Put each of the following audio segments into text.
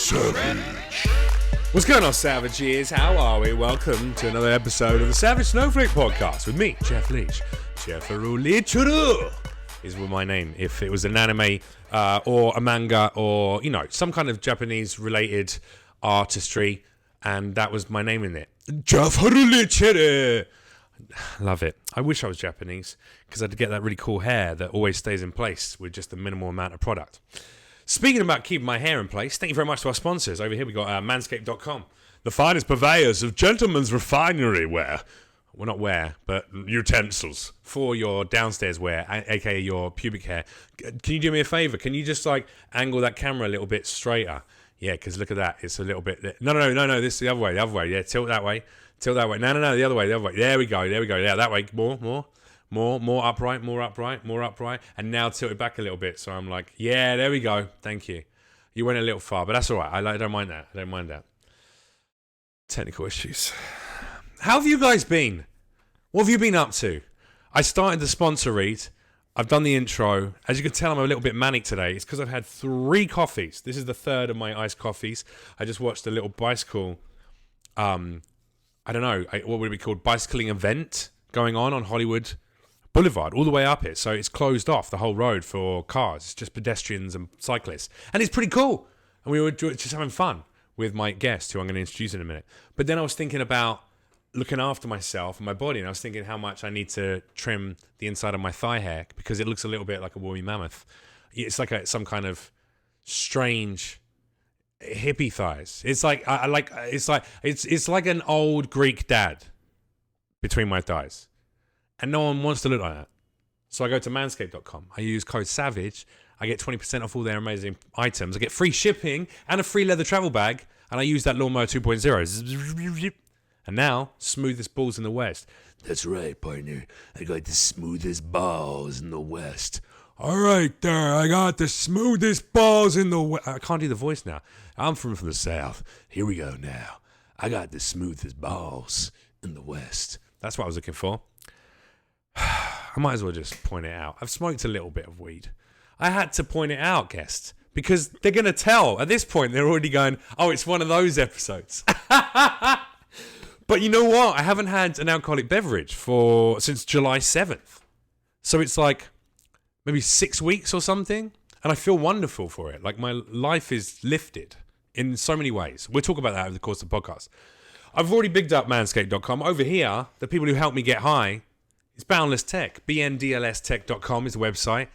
Savage. What's going on, Savages? How are we? Welcome to another episode of the Savage Snowflake podcast with me, Jeff Leach. Jeff Leach is my name. If it was an anime or a manga or, you know, some kind of Japanese-related artistry, and that was my name in it. Jeff Leach. Love it. I wish I was Japanese because I'd get that really cool hair that always stays in place with just a minimal amount of product. Speaking about keeping my hair in place, thank you very much to our sponsors. Over here we got manscaped.com, the finest purveyors of gentlemen's refinery wear. Well, not wear, but utensils for your downstairs wear, aka your pubic hair. Can you do me a favor? Can you just like angle that camera a little bit straighter? Yeah, because look at that. It's a little bit... No. This is the other way. Yeah, tilt that way. No, the other way. There we go. Yeah, that way. More upright. And now tilt it back a little bit. So I'm like, yeah, there we go. Thank you. You went a little far, but that's all right. I don't mind that. Technical issues. How have you guys been? What have you been up to? I started the sponsor read. I've done the intro. As you can tell, I'm a little bit manic today. It's because I've had 3 coffees. This is the third of my iced coffees. I just watched a little bicycle, I don't know, what would it be called? Bicycling event going on Hollywood Boulevard, all the way up it. So it's closed off the whole road for cars. It's just pedestrians and cyclists. And it's pretty cool. And we were just having fun with my guest, who I'm going to introduce in a minute. But then I was thinking about looking after myself and my body, and I was thinking how much I need to trim the inside of my thigh hair because it looks a little bit like a woolly mammoth. It's like some kind of strange hippie thighs. It's like it's like an old Greek dad between my thighs, and no one wants to look like that. So I go to manscaped.com. I use code SAVAGE. I get 20% off all their amazing items. I get free shipping and a free leather travel bag, and I use that lawnmower 2.0. And now, smoothest balls in the West. That's right, partner. I got the smoothest balls in the West. All right, there. I got the smoothest balls in the West. I can't do the voice now. I'm from the South. Here we go now. I got the smoothest balls in the West. That's what I was looking for. I might as well just point it out. I've smoked a little bit of weed. I had to point it out, guest, because they're going to tell. At this point, they're already going, oh, it's one of those episodes. But you know what? I haven't had an alcoholic beverage since July 7th. So it's like maybe 6 weeks or something. And I feel wonderful for it. Like my life is lifted in so many ways. We'll talk about that over the course of the podcast. I've already bigged up manscaped.com. Over here, the people who help me get high, is Boundless Tech. bndlstech.com is the website.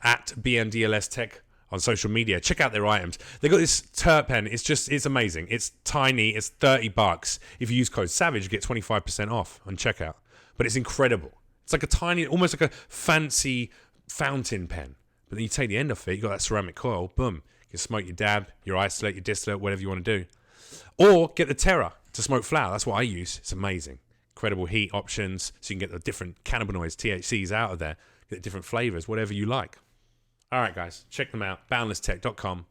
At bndlstech on social media. Check out their items. They got this terp pen. It's amazing. It's tiny. It's $30. If you use code SAVAGE, you get 25% off on checkout. But it's incredible. It's like a tiny, almost like a fancy fountain pen. But then you take the end off it, you got that ceramic coil, boom. You can smoke your dab, your isolate, your distillate, whatever you want to do. Or get the Terra to smoke flower. That's what I use. It's amazing. Incredible heat options, so you can get the different cannabinoids, THCs out of there. Get different flavors, whatever you like. All right, guys, check them out. BoundlessTech.com.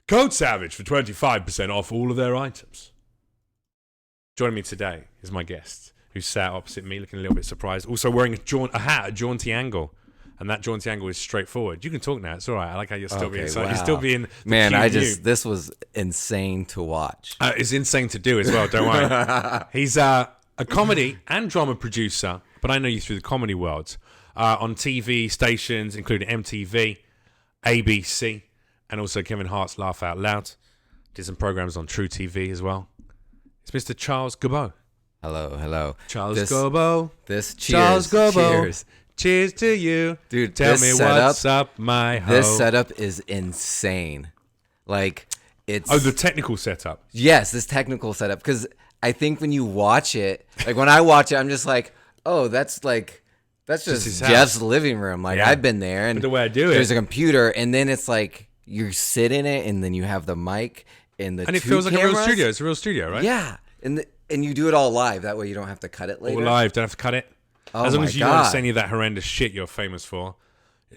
Code SAVAGE for 25% off all of their items. Joining me today is my guest, who sat opposite me, looking a little bit surprised. Also wearing a hat, a jaunty angle. And that jaunty angle is straightforward. You can talk now. It's all right. I like how you're still being... Wow. You're still being... Man, this was insane to watch. It's insane to do as well, don't worry. He's a comedy and drama producer, but I know you through the comedy world. On TV stations, including MTV, ABC, and also Kevin Hart's Laugh Out Loud. Did some programs on TruTV as well. It's Mr. Charles Goubeaud. Hello. Charles Goubeaud. Cheers. Charles Goubeaud. Cheers to you. Dude, tell me what's up, my ho. This setup is insane. Like, it's... Oh, the technical setup. Yes, this technical setup. Because I think when you watch it, like when I watch it, I'm just like, oh, that's just Jeff's living room. Like, yeah. I've been there, and but the way I do there's a computer, and then it's like you sit in it, and then you have the mic and the and it feels like a real studio. It's a real studio, right? Yeah, and you do it all live. That way, you don't have to cut it later. All live, don't have to cut it. Oh, as long as you don't say any of that horrendous shit you're famous for.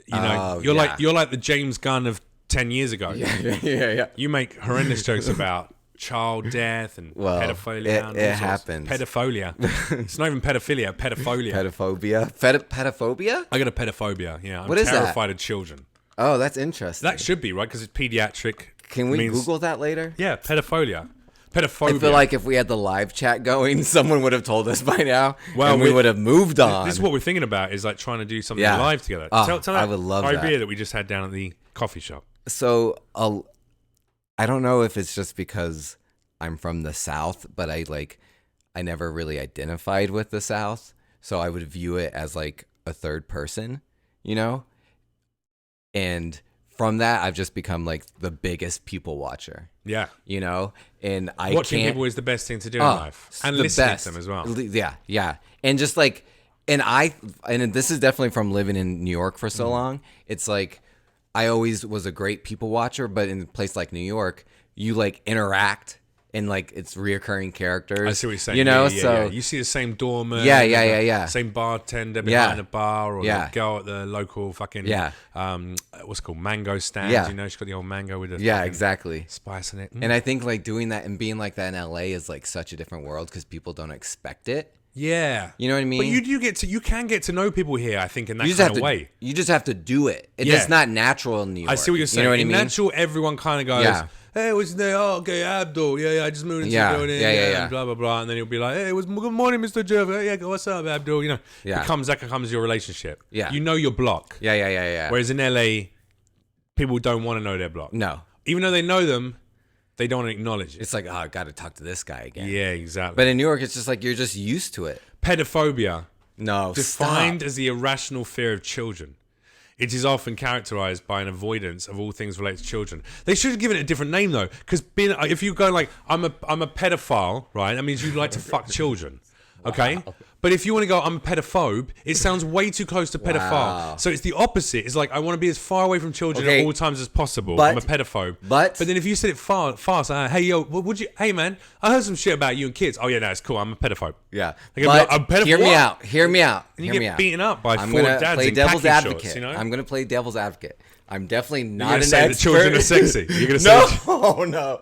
You know, you're like the James Gunn of 10 years ago. Yeah. You make horrendous jokes about child death and pedophilia. It happens. Pedophilia. It's not even pedophilia. Pedophilia. Pedophobia? I got a pedophobia. Yeah, I'm what is terrified of children. Oh, that's interesting. That should be right because it's pediatric Can we Google that later? Yeah, pedophilia. Pedophobia. I feel like if we had the live chat going, someone would have told us by now, and we would have moved on. This is what we're thinking about, is like trying to do something live together. Tell I would love that. idea that we just had down at the coffee shop. So, I don't know if it's just because I'm from the South, but I never really identified with the South, so I would view it as like a third person, you know? And from that, I've just become like the biggest people watcher. Yeah. You know? And watching people is the best thing to do in life. And listening to them as well. Yeah. And just like, and this is definitely from living in New York for so long. It's like, I always was a great people watcher, but in a place like New York, you like interact and like it's reoccurring characters. I see what you're saying. You know, so you see the same doorman. Yeah. Same bartender behind the bar, or the girl at the local fucking what's it called, mango stand. Yeah. You know, she's got the old mango with the exactly spice in it. And I think like doing that and being like that in LA is like such a different world because people don't expect it. Yeah, you know what I mean. But you can get to know people here, I think, in that kind of way. You just have to do it. It's just not natural in New York. I see what you're saying. You know what in I mean? Natural, everyone kind of goes, "Hey, what's your name? Oh, okay, Abdul. Yeah, I just moved into the building. And blah blah blah." And then he'll be like, "Hey, good morning, Mr. Jeff. Yeah, what's up, Abdul?" You know, that becomes your relationship. Yeah, you know your block. Yeah. Whereas in LA, people don't want to know their block. No, even though they know them. They don't want to acknowledge it. It's like, I got to talk to this guy again. Yeah, exactly. But in New York, it's just like you're just used to it. Pedophobia. No, defined as the irrational fear of children. It is often characterized by an avoidance of all things related to children. They should have given it a different name though, because if you go like, I'm a pedophile, right? That means you like to fuck children. Okay. Wow. But if you want to go, I'm a pedophobe, it sounds way too close to pedophile. Wow. So it's the opposite. It's like, I want to be as far away from children at all times as possible. I'm a pedophobe. But then if you said it fast, hey, yo, hey, man, I heard some shit about you and kids. Oh, yeah, no, it's cool. I'm a pedophobe. Yeah. Like, I'm a pedophile. Hear me out. And you get beaten up by four dads in devil's khaki advocate. shorts, you know? I'm going to play devil's advocate. I'm definitely not an say expert. The children are sexy. You're gonna say no.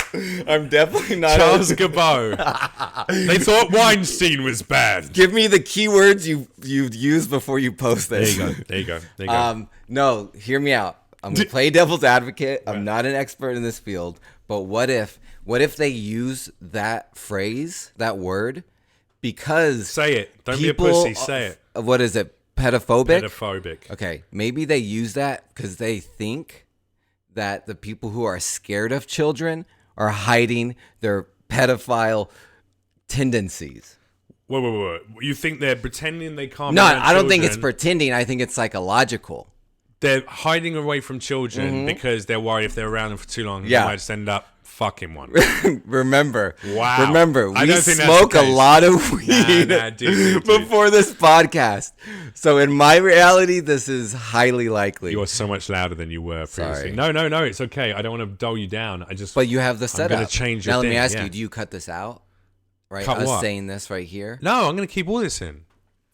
I'm definitely not. Charles Goubeaud. They thought Weinstein was bad. Give me the keywords you used before you post this. There you go. No, hear me out. I'm gonna play devil's advocate. I'm not an expert in this field, but what if they use that phrase, that word, because say it. Don't be a pussy. Say it. What is it? Pedophobic? Pedophobic. Okay, maybe they use that because they think that the people who are scared of children are hiding their pedophile tendencies. Wait. You think they're pretending they can't? No, I don't think it's pretending. I think it's psychological. They're hiding away from children because they're worried if they're around them for too long, they might just end up fucking one. Remember, Wow. we smoke a lot of weed before this podcast. So in my reality, this is highly likely. You are so much louder than you were previously. Sorry. No, it's okay. I don't want to dull you down. But you have the setup. I'm going to change your Now thing. let me ask you, do you cut this out? Right? Cut Us what? saying this right here? No, I'm going to keep all this in.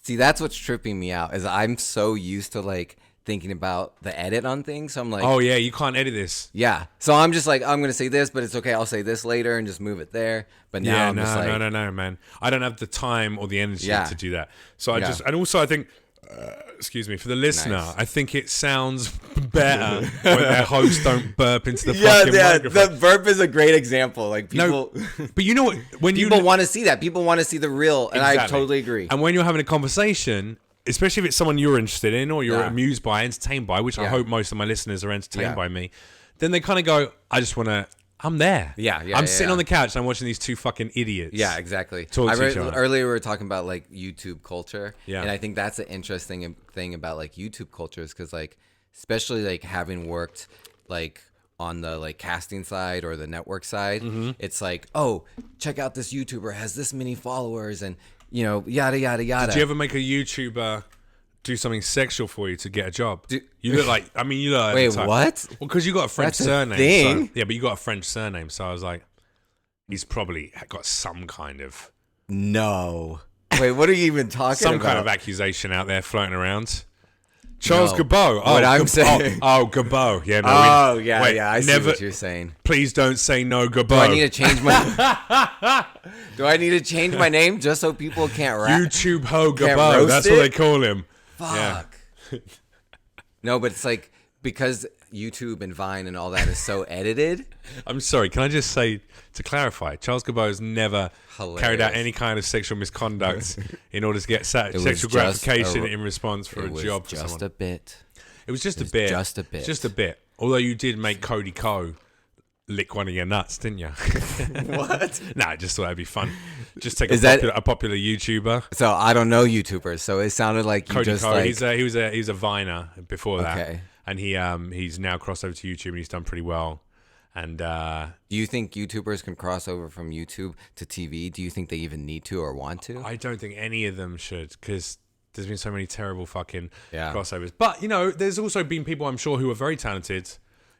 See, that's what's tripping me out, is I'm so used to like thinking about the edit on things. So I'm like, oh yeah, you can't edit this. Yeah. So I'm just like, I'm going to say this, but it's okay. I'll say this later and just move it there. But now I'm just like, no, man. I don't have the time or the energy to do that. So and also I think, excuse me, for the listener, I think it sounds better when their hosts don't burp into the fucking microphone. The burp is a great example. Like people, but you know what? When people want to see that, people want to see the real, and I totally agree. And when you're having a conversation, especially if it's someone you're interested in or you're amused by, entertained by, which I hope most of my listeners are entertained by me, then they kind of go, I just want to, I'm there. I'm sitting on the couch and I'm watching these two fucking idiots. Yeah, exactly. Earlier we were talking about like YouTube culture. Yeah. And I think that's an interesting thing about like YouTube culture is because like, especially like having worked like on the like casting side or the network side, it's like, oh, check out this YouTuber has this many followers and you know, yada, yada, yada. Did you ever make a YouTuber do something sexual for you to get a job? You look like, you look like... Wait, what? Well, because you got a French surname. Thing? So, yeah, but you got a French surname, so I was like, he's probably got some kind of... No. Wait, what are you even talking about? Some kind of accusation out there floating around. Charles Goubeaud. What I'm saying. Goubeaud. Yeah, no. I see what you're saying. Please don't say no, Goubeaud. Do I need to change my... Do I need to change my name just so people can't rap? YouTube Ho Goubeaud. That's what they call him. Fuck. Yeah. No, but it's like because YouTube and Vine and all that is so edited. I'm sorry. Can I just say, to clarify, Charles Goubeaud has never carried out any kind of sexual misconduct in order to get sexual gratification in response for a job for someone. Just a bit. It was just a bit. Just a bit. Just a bit. Although you did make Cody Ko lick one of your nuts, didn't you? What? Nah, I just thought it'd be fun. Just take a popular YouTuber. So I don't know YouTubers. So it sounded like you Cody just Ko, like he was a Viner before that. Okay. And he's now crossed over to YouTube and he's done pretty well. And do you think YouTubers can cross over from YouTube to TV? Do you think they even need to or want to? I don't think any of them should, because there's been so many terrible fucking crossovers. But, you know, there's also been people, I'm sure, who are very talented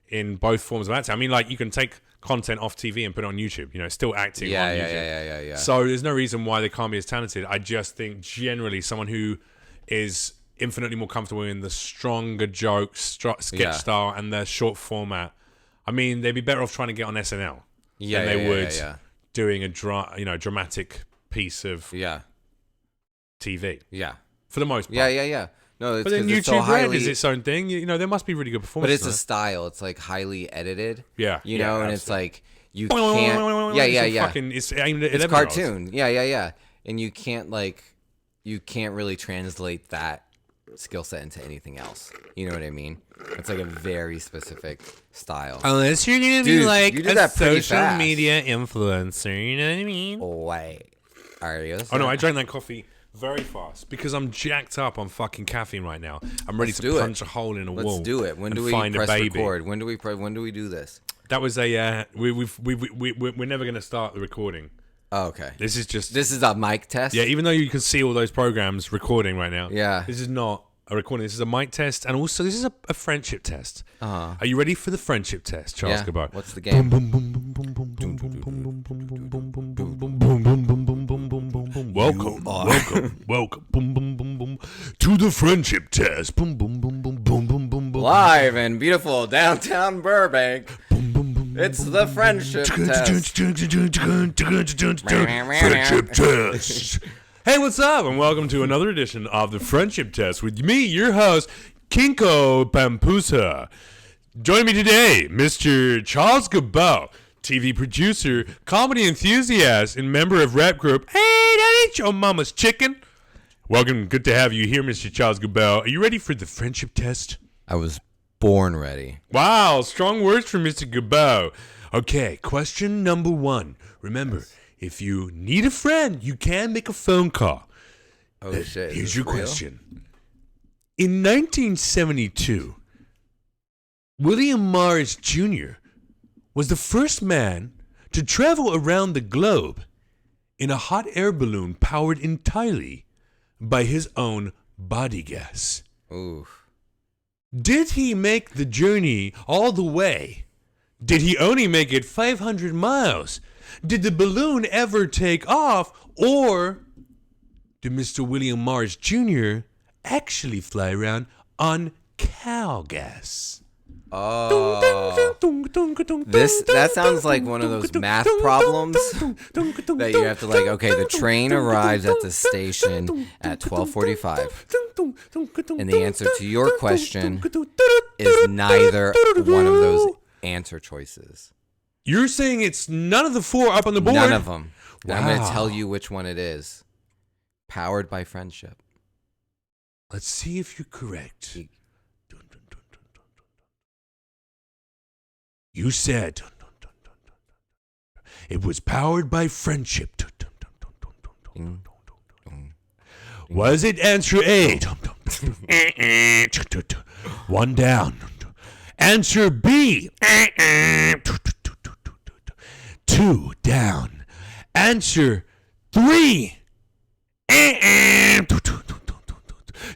in both forms of acting. I mean, like, you can take content off TV and put it on YouTube. You know, it's still acting on YouTube. Yeah. So there's no reason why they can't be as talented. I just think generally someone who is infinitely more comfortable in the stronger jokes, sketch style, and the short format. I mean, they'd be better off trying to get on SNL than they would doing a dramatic piece of TV. Yeah. For the most part. Yeah. No, it's but then YouTube is its own thing. You know, there must be really good performances. But it's a style. It's like highly edited. Yeah. You know, and it's like you can't. Yeah. It's aimed at 11-year-olds. Cartoon. Yeah. And you can't really translate that skill set into anything else. You know what I mean? It's like a very specific style. Unless you're gonna be like a social media influencer, you know what I mean? Wait, are you? Oh no, I drank that coffee very fast because I'm jacked up on fucking caffeine right now. I'm ready to punch a hole in a wall. Let's do it. When do we press record? When do we do this? That was a we're never gonna start the recording. Oh, okay. This is a mic test. Yeah, even though you can see all those programs recording right now. Yeah. This is not a recording. This is a mic test, and also this is a friendship test. Are you ready for the friendship test, Charles Goubeaud? What's the game? Welcome to the friendship test. Live in beautiful downtown Burbank. It's the friendship test. Friendship test. Hey, what's up? And welcome to another edition of the Friendship Test with me, your host, Kinko Pampusa. Join me today, Mr. Charles Goubeaud, TV producer, comedy enthusiast, and member of rap group Hey, That Ain't Your Mama's Chicken. Welcome. Good to have you here, Mr. Charles Goubeaud. Are you ready for the Friendship Test? I was born ready. Wow, strong words from Mr. Goubeaud. Okay, question number 1. Remember, if you need a friend, you can make a phone call. Oh, shit. Here's your question. In 1972, William Morris Jr. was the first man to travel around the globe in a hot air balloon powered entirely by his own body gas. Ooh. Did he make the journey all the way? Did he only make it 500 miles? Did the balloon ever take off? Or did Mr. William Morris Jr. actually fly around on cow gas? Oh. That sounds like one of those math problems that you have to the train arrives at the station at 12:45. And the answer to your question is neither one of those answer choices. You're saying it's none of the 4 up on the board? None of them. Wow. I'm going to tell you which one it is. Powered by friendship. Let's see if you're correct. You said it was powered by friendship. Was it answer A? 1 down. Answer B. 2 down. Answer 3.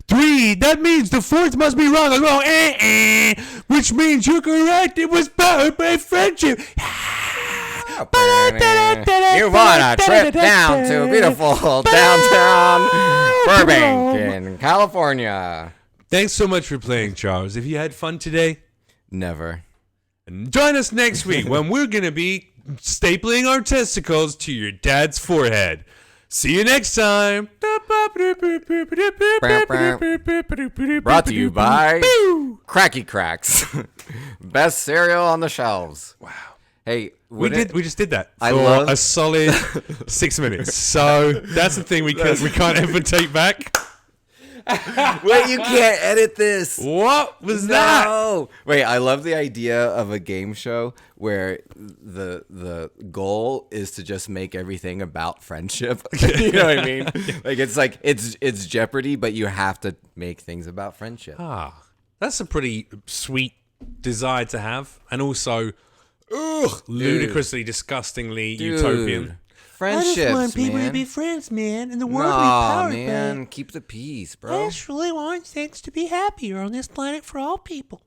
3. That means the 4th must be wrong. I'm wrong. Which means you're correct. It was powered by friendship. You want a trip down to beautiful downtown Burbank in California. Thanks so much for playing, Charles. Have you had fun today? Never. And join us next week when we're going to be stapling our testicles to your dad's forehead. See you next time. Brought to you by Cracky Cracks. Best cereal on the shelves. Wow. Hey, we just did that for I love a solid 6 minutes. So that's the thing we can't ever take back. Wait, you can't edit this. What was that? No. Wait, I love the idea of a game show where the goal is to just make everything about friendship. You know what I mean? Like it's Jeopardy, but you have to make things about friendship. That's a pretty sweet desire to have, and also ludicrously, disgustingly utopian. Friendships, I just want people man. to be friends, man, and the world to be powered, man. Keep the peace, bro. I just really want things to be happier on this planet for all people.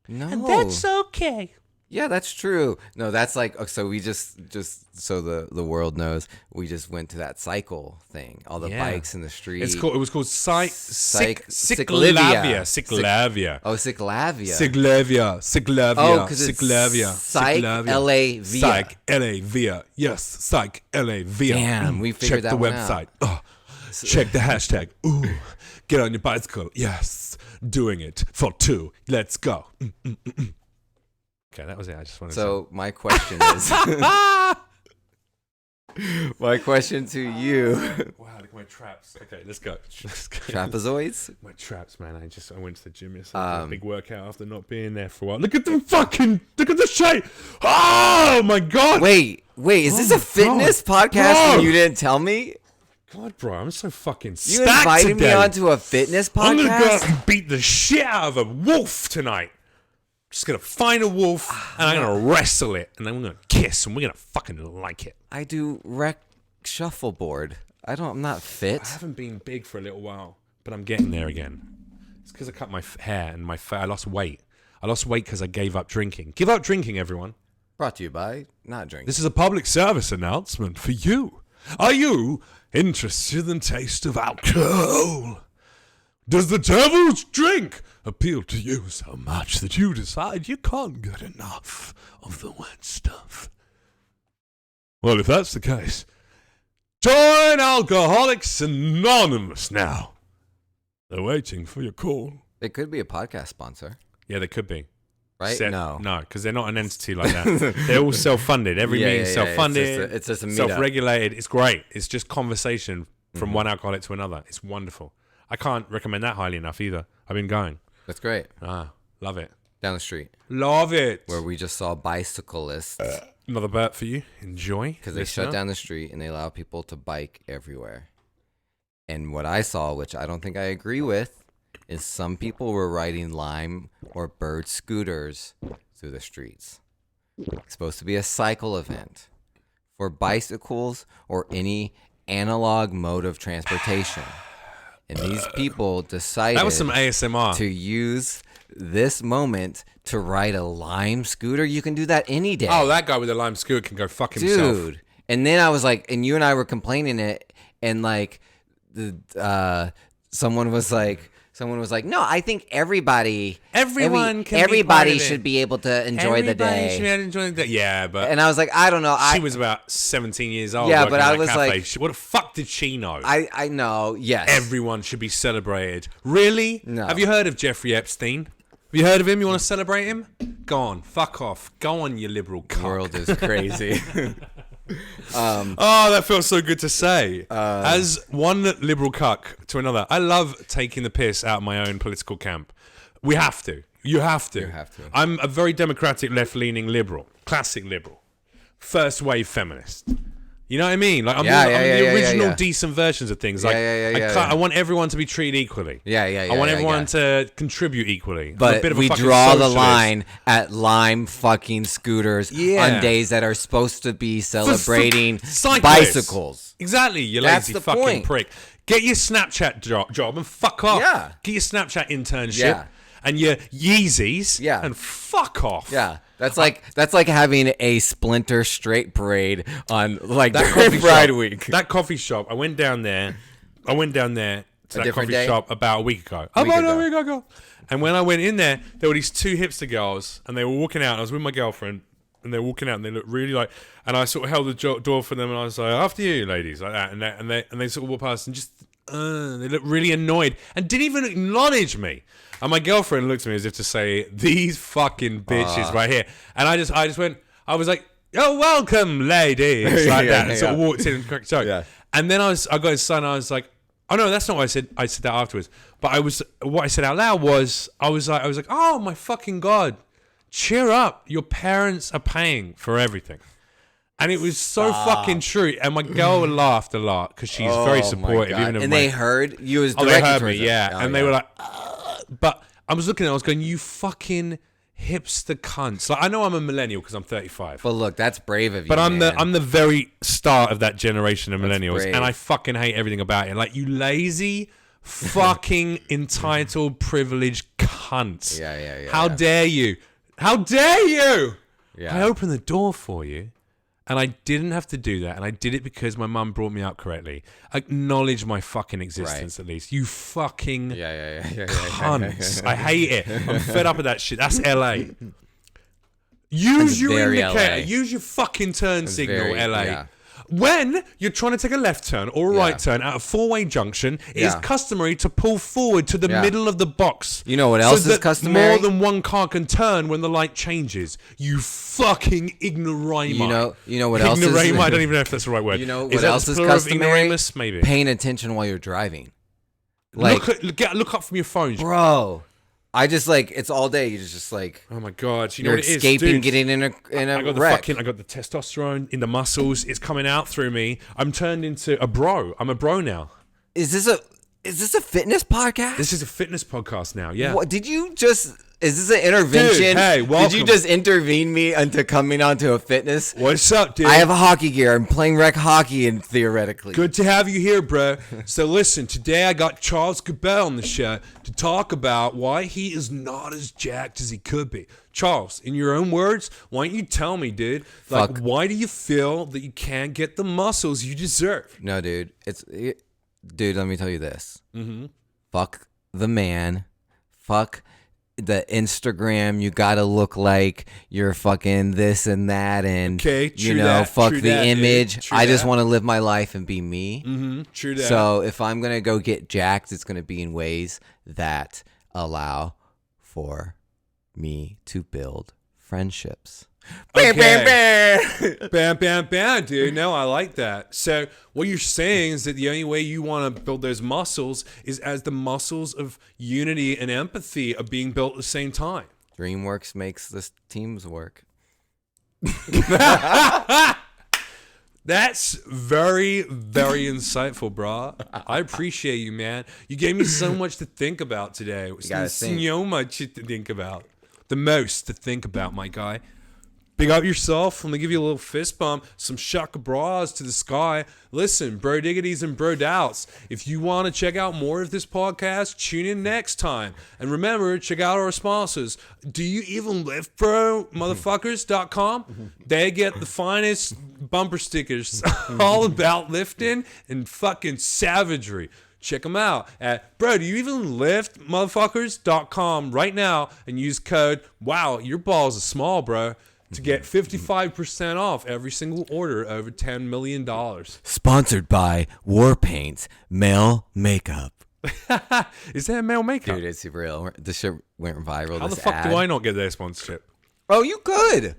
No. And that's okay. Yeah, that's true. No, that's like, so we just so the world knows, we just went to that cycle thing. All the bikes in the street. It was called Cyclavia. Oh, Cyclavia. Cyclavia. Oh, because it's Cyclavia. Psych L-A Via. Psych L-A Via. Yes, Psych L-A Via. Damn, we figured that one out. Check the website. Check the hashtag. Ooh, get on your bicycle. Yes, doing it for 2. Let's go. Okay, that was it. I just wanted to say. My question is, my question to you. Wow, look at my traps. Okay, let's go. Trapezoids? My traps, man. I went to the gym yesterday. A big workout after not being there for a while. Look at the shape. Oh my god. Wait, is this a fitness podcast and you didn't tell me? God, bro, I'm so fucking You stacked invited today. me onto a fitness podcast? I'm gonna go out and beat the shit out of a wolf tonight. Just gonna find a wolf and I'm gonna wrestle it, and then we're gonna kiss and we're gonna fucking like it. I do rec shuffleboard. I'm not fit. I haven't been big for a little while, but I'm getting there again. It's because I cut my hair and I lost weight. I lost weight because I gave up drinking. Give up drinking, everyone. Brought to you by Not Drinking. This is a public service announcement for you. Are you interested in the taste of alcohol? Does the devil's drink appeal to you so much that you decide you can't get enough of the wet stuff? Well, if that's the case, join Alcoholics Anonymous now. They're waiting for your call. It could be a podcast sponsor. Yeah, they could be. Right? No, because they're not an entity like that. They're all self-funded. Every meeting's self-funded. It's just a meetup. Self-regulated. It's great. It's just conversation from one alcoholic to another. It's wonderful. I can't recommend that highly enough either. I've been going. That's great. Love it. Down the street. Love it. Where we just saw bicyclists. Another burp for you. Enjoy. Because they shut down the street and they allow people to bike everywhere. And what I saw, which I don't think I agree with, is some people were riding Lime or Bird scooters through the streets. It's supposed to be a cycle event for bicycles or any analog mode of transportation. And these people decided that was some ASMR. To use this moment to ride a Lime scooter. You can do that any day. Oh, that guy with the Lime scooter can go fuck himself. Dude. And then I was like, and you and I were complaining it, and like, someone was like, no, I think everybody should be able to enjoy the day. Should be able to enjoy the day. Yeah, but and I was like, I don't know. She was about 17 years old. Yeah, but I was like, what the fuck did she know? I know. Yes, everyone should be celebrated. Really? No. Have you heard of Jeffrey Epstein? Have you heard of him? You want to celebrate him? Go on, fuck off. Go on, you liberal cuck. The world is crazy. Oh, that feels so good to say. As one liberal cuck to another, I love taking the piss out of my own political camp. We have to. You have to. I'm a very democratic, left-leaning liberal. Classic liberal. First wave feminist. You know what I mean? Like I'm the original decent versions of things. Like I want everyone to be treated equally. I want everyone to contribute equally. But we draw the line at Lime fucking scooters on days that are supposed to be celebrating bicycles. Exactly, you lazy fucking prick. Get your Snapchat job and fuck off. Yeah. Get your Snapchat internship and your Yeezys and fuck off. Yeah. That's like having a Splinter Straight parade on like that Pride Week. That coffee shop. I went down there to that coffee shop about a week ago. A week ago. And when I went in there were these two hipster girls, and they were walking out. I was with my girlfriend, And they're walking out, and they look really like. And I sort of held the door for them, and I was like, "After you, ladies," like that. And they sort of walk past, and just they look really annoyed, and didn't even acknowledge me. And my girlfriend looked at me as if to say, "These fucking bitches right here." And I just went. I was like, "Oh, welcome, ladies," like that. And sort of walked in and cracked a joke. Yeah. And then I got his son. And I was like, "Oh no, that's not what I said." I said that afterwards. But what I said out loud was, I was like, "Oh my fucking God. Cheer up. Your parents are paying for everything." And it was so fucking true. And my girl laughed a lot because she's very supportive. Even and they heard you was directed they heard me, them. yeah. And they were like, but I was looking at it, I was going, "You fucking hipster cunts." Like, I know I'm a millennial because I'm 35. But look, that's brave of you. But I'm the very start of that generation of millennials. And I fucking hate everything about it. Like, you lazy fucking entitled privileged cunts. Yeah. How dare you? How dare you? Yeah. I opened the door for you, and I didn't have to do that, and I did it because my mum brought me up correctly. Acknowledge my fucking existence, at least. You fucking cunts. I hate it. I'm fed up with that shit. That's LA. Use your indicator. Use your fucking turn signal, LA. Yeah. When you're trying to take a left turn or a right turn at a four-way junction, it is customary to pull forward to the middle of the box. You know what else is customary? More than one car can turn when the light changes. You fucking ignoramus. You know what else is? I don't even know if that's the right word. You know what else is customary? Maybe. Paying attention while you're driving. Like, look up from your phone, bro. I just it's all day. You're just like, oh my God, you know you're what it is, escaping dude? Getting in a wreck. I got the testosterone in the muscles. It's coming out through me. I'm turned into a bro. I'm a bro now. Is this a fitness podcast? This is a fitness podcast now. Yeah. What did you just? Is this an intervention? Dude, hey, welcome. Did you just intervene me into coming onto a fitness? What's up, dude? I have a hockey gear. I'm playing rec hockey, and theoretically. Good to have you here, bro. So listen, today I got Charles Goubeaud on the show to talk about why he is not as jacked as he could be. Charles, in your own words, why don't you tell me, dude? Like, why do you feel that you can't get the muscles you deserve? No, dude. Dude, let me tell you this. Mm-hmm. Fuck the man. Fuck the Instagram, you gotta look like you're fucking this and that, and fuck the image. I just want to live my life and be me. Mm-hmm. True that. So if I'm gonna go get jacked, it's gonna be in ways that allow for me to build friendships. Okay. Bam, dude. No, I like that. So what you're saying is that the only way you want to build those muscles is as the muscles of unity and empathy are being built at the same time. DreamWorks makes the teams work. That's very, very insightful, bro. I appreciate you, man. You gave me so much to think about today. So much to think about. The most to think about, my guy. Big up yourself. Let me give you a little fist bump. Some shaka bras to the sky. Listen, bro diggities and bro doubts. If you want to check out more of this podcast, tune in next time. And remember, check out our sponsors. Do You Even Lift, Bro? Motherfuckers.com. They get the finest bumper stickers all about lifting and fucking savagery. Check them out at Bro Do You Even Lift? Motherfuckers.com right now and use code, wow, your balls are small, bro, to get 55% off every single order over $10 million. Sponsored by War Paint's Male Makeup. Is that male makeup? Dude, it's real. This shit went viral. How the fuck do I not get their sponsorship? Oh, you could.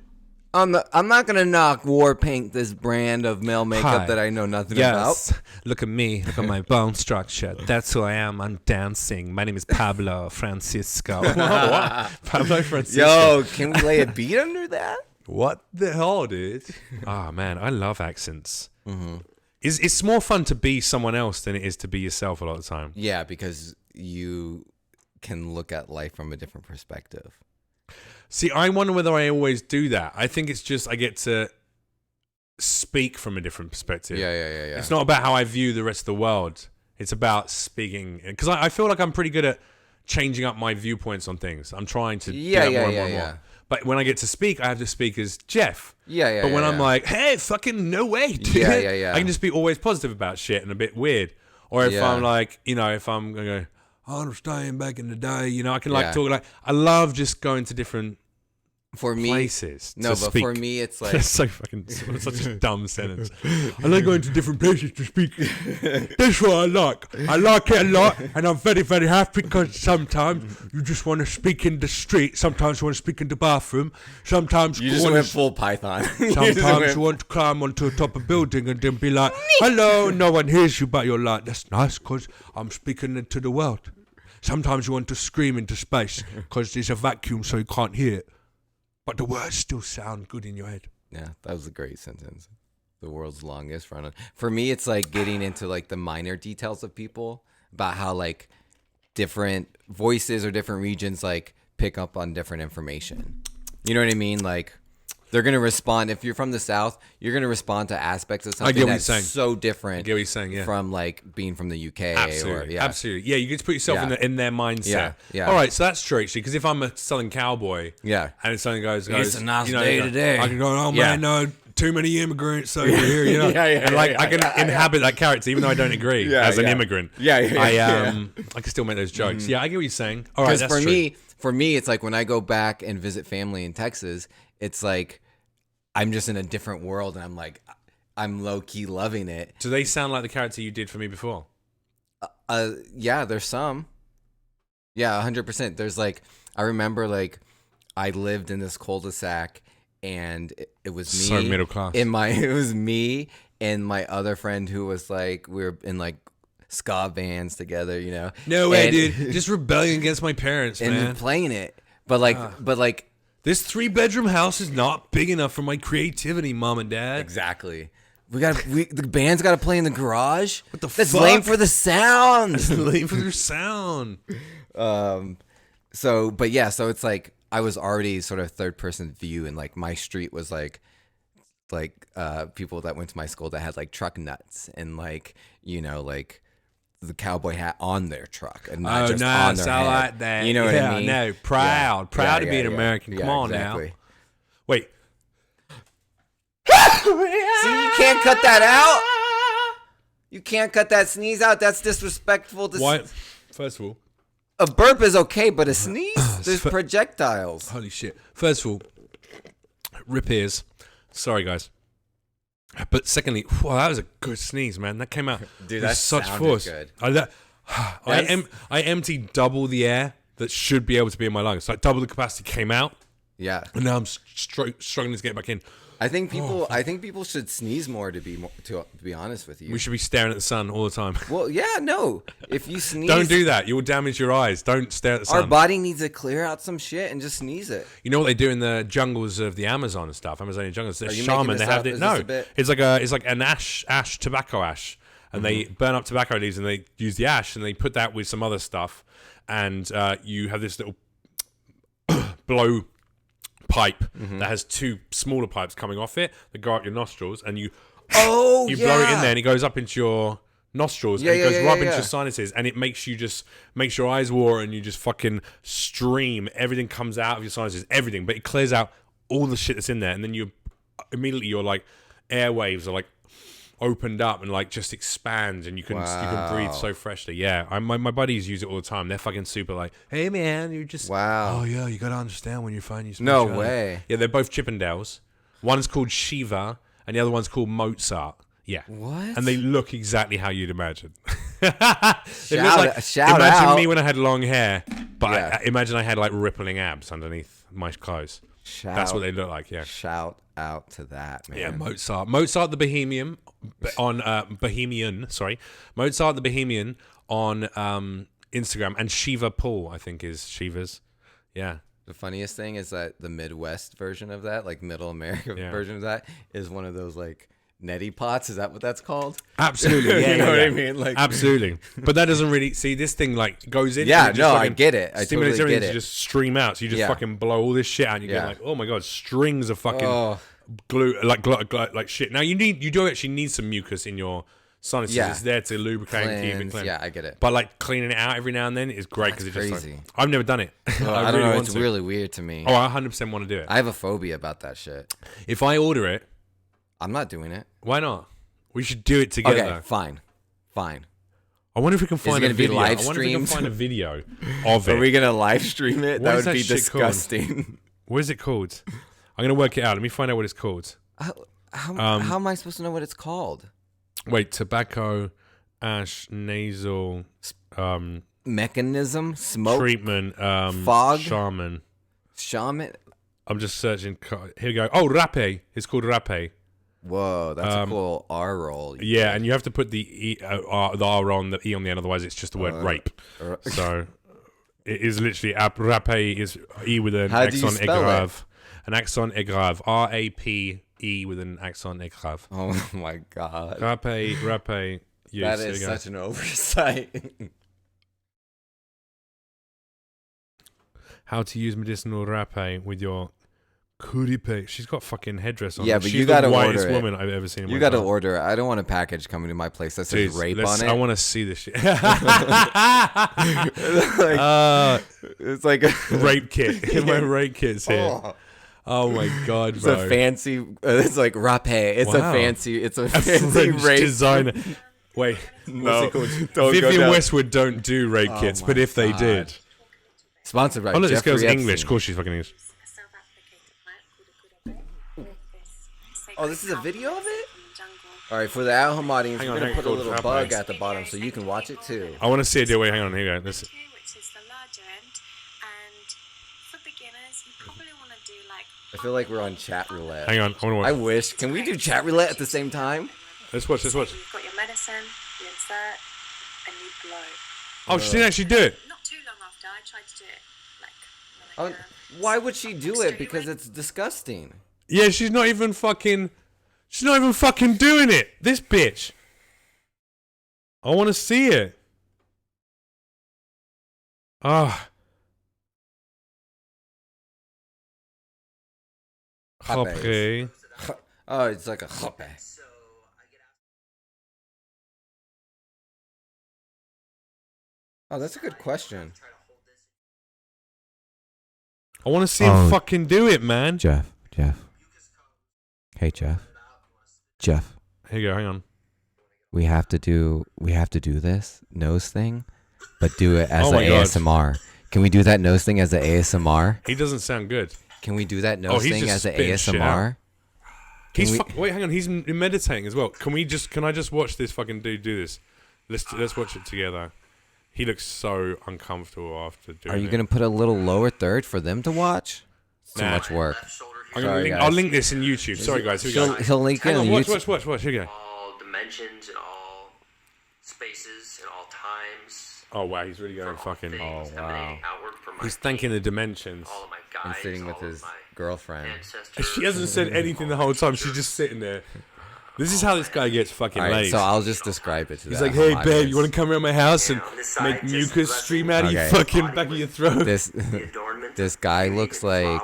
I'm not going to knock War Paint, this brand of male makeup that I know nothing about. Look at me. Look at my bone structure. That's who I am. I'm dancing. My name is Pablo Francisco. What? Pablo Francisco. Yo, can we lay a beat under that? What the hell, dude? Oh, man. I love accents. Mm-hmm. It's more fun to be someone else than it is to be yourself a lot of the time. Yeah, because you can look at life from a different perspective. See, I wonder whether I always do that. I think it's just I get to speak from a different perspective. Yeah. It's not about how I view the rest of the world. It's about speaking. Because I feel like I'm pretty good at changing up my viewpoints on things. I'm trying to do that more and more. But when I get to speak, I have to speak as Jeff. But when I'm like, hey, fucking no way, dude. I can just be always positive about shit and a bit weird. Or if I'm like, if I'm going to go, I understand back in the day, I can talk I love just going to different for me, places. No, to but speak. for me, it's like That's such a dumb sentence. I like going to different places to speak. That's what I like. I like it a lot, and I'm very, very happy because sometimes you just want to speak in the street. Sometimes you want to speak in the bathroom. Sometimes you just went full Python. Sometimes you want to climb onto the top of a building and then be like, "Hello," no one hears you, but you're like, "That's nice because I'm speaking into the world." Sometimes you want to scream into space because there's a vacuum, so you can't hear it. But the words still sound good in your head. Yeah, that was a great sentence. The world's longest run. For me, it's like getting into like the minor details of people about how like different voices or different regions like pick up on different information. You know what I mean? Like they're going to respond. If you're from the South, you're going to respond to aspects of something that's so different I get what you're saying, yeah. from like being from the UK. Absolutely. Absolutely. Yeah, you get to put yourself in their mindset. Yeah, yeah. All right, so that's true, actually, because if I'm a Southern cowboy and something goes, it's a nice day today. I can go, oh, man, no, too many immigrants over here, you know? And like, I can inhabit that character, even though I don't agree as an immigrant. I can still make those jokes. Yeah, I get what you're saying. All right, that's true. For me, it's like when I go back and visit family in Texas, it's like I'm just in a different world, and I'm like, I'm low key loving it. Do they sound like the character you did for me before? Yeah, there's some. Yeah, 100%. There's like, I remember like I lived in this cul-de-sac, and it was me. So middle class. It was me and my other friend who was like, we were in like ska bands together, you know. No way, dude. Just rebelling against my parents, man. And playing it, but like. This 3-bedroom house is not big enough for my creativity, Mom and Dad. Exactly. The band's got to play in the garage. What the fuck? That's lame for the sound. That's lame for the sound. So it's like I was already sort of third person view, and like my street was like people that went to my school that had like truck nuts and like, you know, like the cowboy hat on their truck and not just on their head. I like that. You know what I mean? No, proud to be an American. Come on now. Wait. See, you can't cut that out. You can't cut that sneeze out. That's disrespectful. Why? First of all, a burp is okay, but a sneeze, there's projectiles. Holy shit. First of all, rip ears. Sorry, guys. But secondly, wow, that was a good sneeze, man. That came out with such force. Good. I emptied double the air that should be able to be in my lungs. So like double the capacity came out. Yeah. And now I'm struggling to get back in. I think people should sneeze more to be honest with you. We should be staring at the sun all the time. Well, yeah, no. If you sneeze, don't do that. You will damage your eyes. Don't stare at the sun. Our body needs to clear out some shit and just sneeze it. You know what they do in the jungles of the Amazon and stuff? Amazonian jungles. They're shaman. They have it. No, it's like an tobacco ash, and they burn up tobacco leaves and they use the ash and they put that with some other stuff, and you have this little blow pipe that has two smaller pipes coming off it that go up your nostrils, and you blow it in there, and it goes up into your nostrils and it goes right into your sinuses, and it makes your eyes water, and you just fucking stream. Everything comes out of your sinuses, everything, but it clears out all the shit that's in there, and then you immediately your like airwaves are like opened up and like just expands, and you can breathe so freshly. Yeah, my buddies use it all the time. They're fucking super like, hey man, you're just oh yeah, you gotta understand when you find your no way. Yeah, they're both Chippendales. One's called Shiva and the other one's called Mozart. Yeah. What? And they look exactly how you'd imagine. Shout imagine out. me when I had long hair, but I imagine I had like rippling abs underneath my clothes. That's what they look like. Yeah. Shout out to that, man. Yeah, Mozart the Bohemian on Mozart the Bohemian on Instagram, and Shiva Paul, I think, is Shiva's. Yeah. The funniest thing is that the Midwest version of that, like Middle America version of that, is one of those like neti pots. Is that what that's called? Absolutely. Yeah, you know what I mean? Like, absolutely. But that doesn't really see this thing like goes in. Yeah, no, I get it. I totally get it. To just stream out. So you just fucking blow all this shit out, and you get like, oh my god, strings of fucking glue, like shit. Now you do actually need some mucus in your sinuses. Yeah. It's there to lubricate and keep it clean. Yeah, I get it. But like cleaning it out every now and then is great because it's just like, I've never done it. Well, I don't know. It's really weird to me. Oh, I 100% want to do it. I have a phobia about that shit. If I order it, I'm not doing it. Why not? We should do it together. Okay, fine. I wonder if we can find a video. I wonder if we can find a video of it. Are we gonna live stream it? That would be disgusting. What is it called? I'm gonna work it out. Let me find out what it's called. How am I supposed to know what it's called? Wait, tobacco, ash, nasal, mechanism, smoke, treatment, fog, shaman. I'm just searching. Here we go. Oh, Hapé. It's called Hapé. Whoa, that's a cool R roll. Yeah, and you have to put the R on the E on the end, otherwise it's just the word rape. So it is literally Hapé is E with an accent aigrave. An accent aigrave. R-A-P-E with an accent aigrave. Oh my god. Hapé. Yes, that is such an oversight. How to use medicinal Hapé with your Kuripe. She's got fucking headdress on. Yeah, but she's you gotta the whitest order it. woman I've ever seen in my life. You gotta order it. I don't want a package coming to my place that says rape on it. I want to see this shit. It's like a rape kit. My rape kit's here. Oh my god, it's bro. It's a fancy. It's like Hapé. It's a fancy. It's a fancy rape designer. Wait, no. What's it called? Vivian Westwood don't do rape kits, but if they did, sponsored by. Oh look, Jeffrey this girl's Epstein. English. Of course, she's fucking English. Oh, this is a video of it? All right, for the at-home audience, we're going to put a little bug at the bottom so you can watch it too. I want to see it. Wait, hang on. Here you go. This. Which is the larger end, and for beginners, you probably want to do like. I feel like we're on chat roulette. Hang on, I want to watch. I wish. Can we do chat roulette at the same time? Let's watch. You've got your medicine, you insert, and you blow. Oh, she didn't actually do it. Not too long after, I tried to do it. Like, why would she do it? Because it's disgusting. Yeah, she's not even fucking doing it. This bitch. I want to see it. Hapé. Oh, it's like a hapé. Oh, that's a good question. I want to see him fucking do it, man. Jeff. Hey, Jeff. Here you go, hang on. We have to do this nose thing, but do it as an ASMR. Can we do that nose thing as an ASMR? He doesn't sound good. Can we do that nose thing as an ASMR? Wait, hang on. He's meditating as well. Can I just watch this fucking dude do this? Let's watch it together. He looks so uncomfortable after doing it. Are you going to put a little lower third for them to watch? It's too much work. I'll link this in YouTube. Sorry, guys. Here we go. He'll link it on YouTube. Watch. Here we go. All dimensions and all spaces and all times. Oh, wow. He's really going fucking... Oh, wow. He's thanking the dimensions. And sitting with his girlfriend. She hasn't said anything the whole time. She's just sitting there. This is how this guy gets fucking laid. So I'll just describe it to He's like, hey, babe, you want to come around my house and make mucus stream out of your fucking back of your throat? This guy looks like...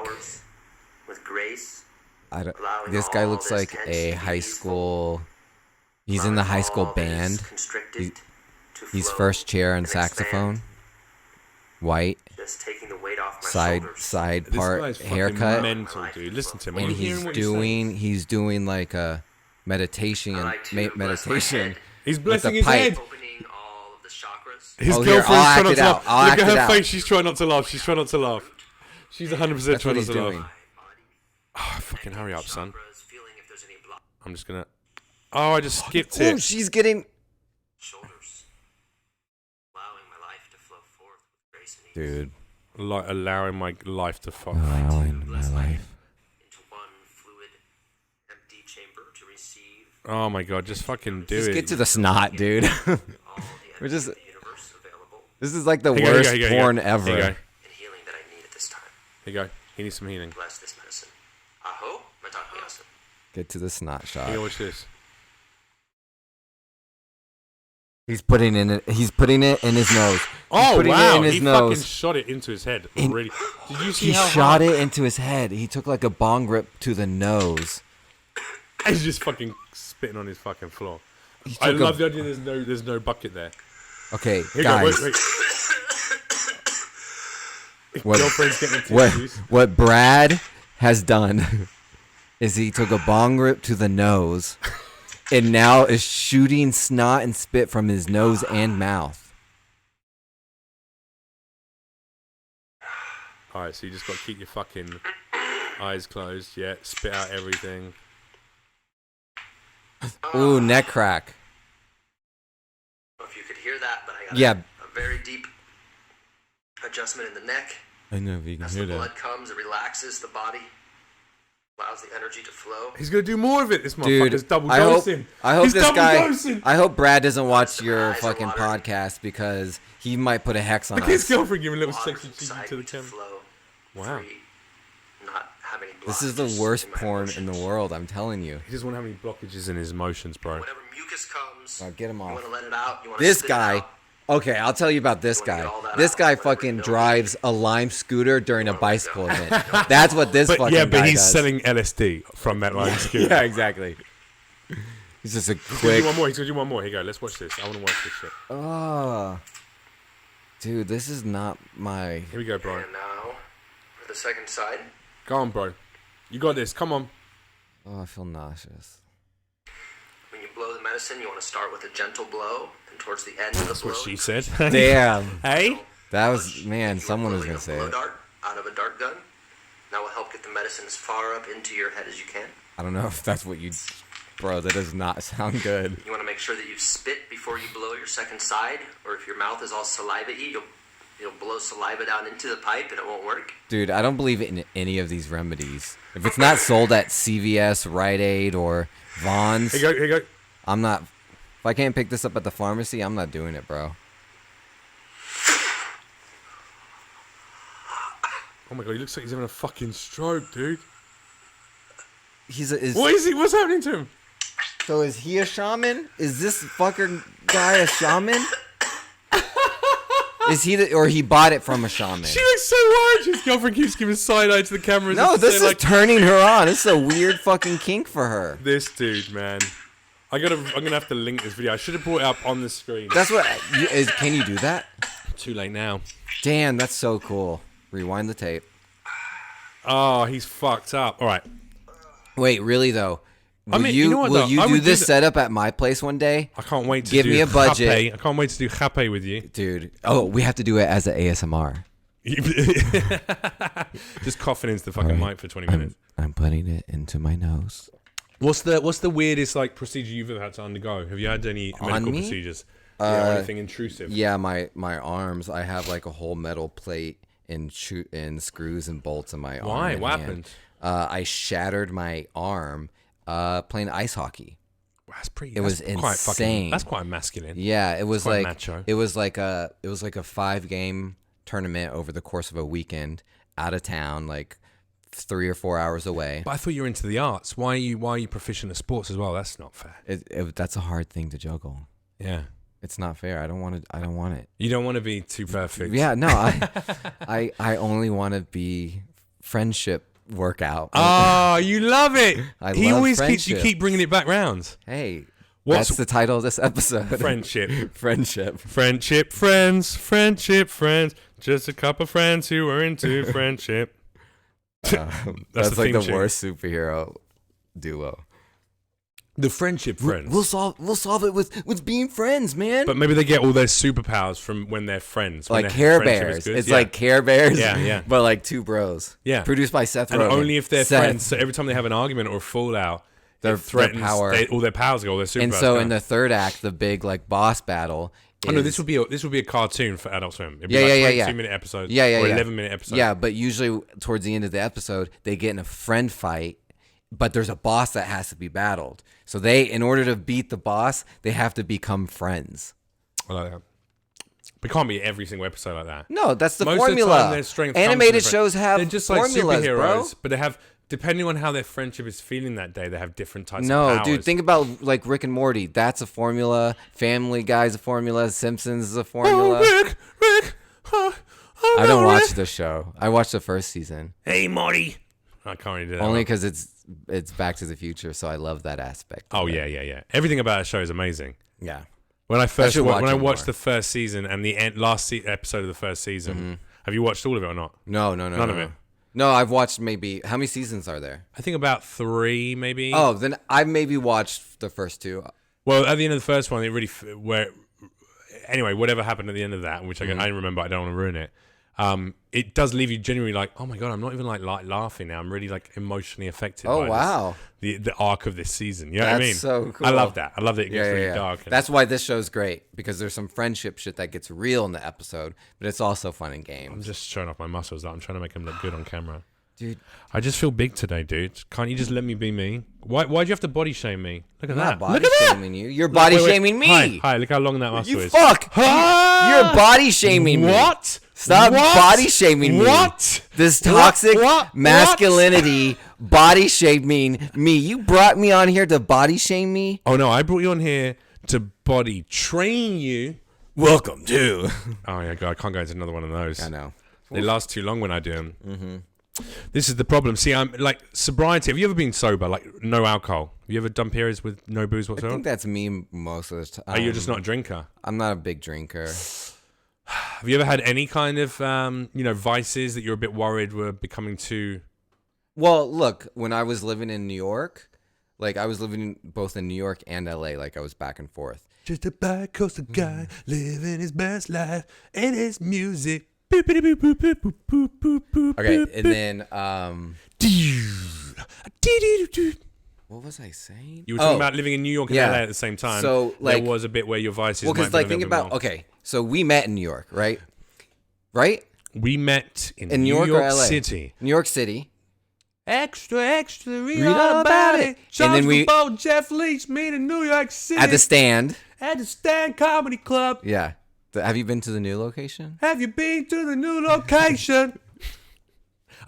This guy looks like a high school... He's in the high school band. He's first chair and saxophone. White. Side part haircut. Mental, dude. Listen to him. And he's doing like a meditation. He's blessing his pipe. head. His girlfriend's trying not to laugh. Look at her face. She's trying not to laugh. She's 100% trying not to laugh. Oh, fucking hurry up, son. I'm just gonna... Oh, I just skipped it. Oh, she's getting... Dude. Allowing my life to fuck. Allowing my life. Oh my god, just fucking do it. Just get to the snot, dude. We're just... This is like the worst porn ever. Here you go. He needs some healing. Get to the snot shot. Here, watch this. He's putting it in his nose. Oh wow! He fucking shot it into his head. Really? Did you see how he shot it into his head? He took like a bong rip to the nose. He's just fucking spitting on his fucking floor. I love the idea. There's no bucket there. Okay, here guys. Wait. Girlfriend's getting tissues. What Brad has done is he took a bong rip to the nose. And now is shooting snot and spit from his nose and mouth. Alright, so you just got to keep your fucking... Eyes closed. Yeah. Spit out everything. Ooh, neck crack. I don't know if you could hear that, but I got a very deep adjustment in the neck. I know if you can As hear the that. blood comes, it relaxes the body, allows the energy to flow. He's gonna do more of it. This Dude, motherfucker's double dosing. I hope He's this double guy. dosing. I hope Brad doesn't watch your eyes are fucking watering. podcast because he might put a hex on Look at his us. girlfriend giving a little Water sexy cheeky inside to the me to camera. flow Wow. free, not have any This is the blockages worst in my porn in the emotions. world. I'm telling you. He doesn't want to have any blockages in his emotions, bro. Whenever mucus comes, Oh, get him you off. want to let it out. You want to This spit it guy. out. Okay, I'll tell you about this You wanna guy. get all that This out, guy whatever you fucking don't drives a Lime scooter during a bicycle event. That's what this fucking But guy he's does. selling LSD from that line scooter. Yeah, exactly. He's just a He's gonna quick. do one more. He's gonna do one more. Here you go. Let's watch this. I want to watch this shit. Oh, dude, this is not my. Here we go, bro. And now for the second side. Go on, bro. You got this. Come on. Oh, I feel nauseous. When you blow the medicine, you want to start with a gentle blow, and towards the end of the That's blow, what she said. Damn, Hey. that was man. you are Someone was blowing gonna a say blow it. dart out of a dart gun. That will help get the medicine as far up into your head as you can. I don't know if that's what you, bro. That does not sound good. You want to make sure that you spit before you blow your second side, or if your mouth is all saliva-y, you'll blow saliva down into the pipe and it won't work. Dude, I don't believe in any of these remedies. If it's not sold at CVS, Rite Aid, or Vons, Here you go. Here you go. I'm not. If I can't pick this up at the pharmacy, I'm not doing it, bro. Oh my god, he looks like he's having a fucking stroke, dude. What is he? What's happening to him? So is he a shaman? Is this fucker guy a shaman? Is he or he bought it from a shaman? She looks so worried. His girlfriend keeps giving side eye to the camera. No, this is turning her on. This is a weird fucking kink for her. This dude, man. I'm gonna have to link this video. I should have brought it up on the screen. That's what. Can you do that? Too late now. Damn, that's so cool. Rewind the tape. Oh, he's fucked up. All right. Wait, really though? Will I mean, you know what, will though? you I do would do this that- setup at my place one day? I can't wait to Give do me a budget. Hapé. I can't wait to do Hapé with you. Dude. Oh, we have to do it as an ASMR. Just coughing into the fucking mic for 20 minutes. I'm putting it into my nose. What's the weirdest like procedure you've ever had to undergo? Have you had any medical me? procedures? Or anything intrusive? Yeah, my arms. I have like a whole metal plate and screws and bolts in my arm. Why? and What hand. happened? I shattered my arm playing ice hockey. Wow, that's pretty. It was insane. That's quite masculine. Yeah, it was quite like macho. it was like a 5-game tournament over the course of a weekend out of town, like 3 or 4 hours away. But I thought you were into the arts. Why are you proficient at sports as well? That's not fair. That's a hard thing to juggle. Yeah. It's not fair. I don't want it. You don't want to be too perfect. Yeah, no, I only want to be friendship workout. Oh, you love it. He love always friendship. you keep bringing it back round. Hey, What's- that's the title of this episode. Friendship. Friendship. Friendship friends. Just a couple friends who are into friendship. That's the like theme the tune. worst superhero duo. The friendship friends. We'll solve it with being friends, man. But maybe they get all their superpowers from when they're friends. when like their Care friendship is Bears. good. It's Yeah. like Care Bears. Yeah, yeah. But like two bros. Yeah. Produced by Seth And Rogen. only if they're Seth. friends. So every time they have an argument or a fallout, Their it threatens power. all their powers go, all their superpowers. And so go. in the third act, the big like boss battle. Oh no, this would be a cartoon for Adult Swim. It'd be Yeah, like yeah, yeah. 22-minute episodes. Yeah, or yeah. 11-minute episodes. Yeah, but usually towards the end of the episode, they get in a friend fight, but there's a boss that has to be battled. So in order to beat the boss, they have to become friends. I like that. But it can't be every single episode like that. No, that's the Most formula. of the time, their strength comes from Animated different- shows have They're just formulas, like superheroes, bro. but they have, depending on how their friendship is feeling that day, they have different types of No, powers. dude, think about like Rick and Morty. That's a formula. Family Guy's a formula. Simpsons is a formula. Rick. I don't watch the show. I watched the first season Hey, Morty. I can't really do that. only one. because it's Back to the Future, so I love that aspect. Oh of it. yeah. Everything about the show is amazing. Yeah. When I first should watch when I it watched more. the first season and the last episode of the first season, have you watched all of it or not? No. None of it. No, I've watched maybe. How many seasons are there? I think about 3, maybe. Oh, then I maybe watched the first 2. Well, at the end of the first one, it really anyway, whatever happened at the end of that, which I remember, I don't want to ruin it. it does leave you genuinely like, oh my God, I'm not even like laughing now. I'm really like emotionally affected by wow. the arc of this season. You know what I mean? That's so cool. I love that. I love that it gets really dark. That's why this show's great, because there's some friendship shit that gets real in the episode, but it's also fun in games. I'm just showing off my muscles. I'm trying to make them look good on camera. Dude, I just feel big today, dude. Can't you just let me be me? Why'd you have to body shame me? Look at that. Body shaming you. You're body shaming me. Hi, look how long that muscle You is. fuck. You're body shaming me. What? Stop body shaming me. What? This toxic masculinity body shaming me. You brought me on here to body shame me? Oh no, I brought you on here to body train you. Welcome to. Oh yeah, God, I can't go into another one of those. I know. They last too long when I do them. Mm-hmm. This is the problem. See, I'm like sobriety. Have you ever been sober? Like no alcohol. Have you ever done periods with no booze whatsoever? I think that's me most of the time. Are you just not a drinker? I'm not a big drinker. Have you ever had any kind of vices that you're a bit worried were becoming too? Well, look, when I was living in New York, like I was living both in New York and LA, like I was back and forth. Just a bi-coastal guy living his best life and his music. Okay, and then what was I saying? You were talking about living in New York and LA at the same time. So like, there was a bit where your vices. Well, because like think about so we met in New York, right? Right? We met in New York or LA? City. New York City. Extra, read all about it. And then we Jeff Leach meet in New York City at the Stand Comedy Club. Yeah. Have you been to the new location? Have you been to the new location?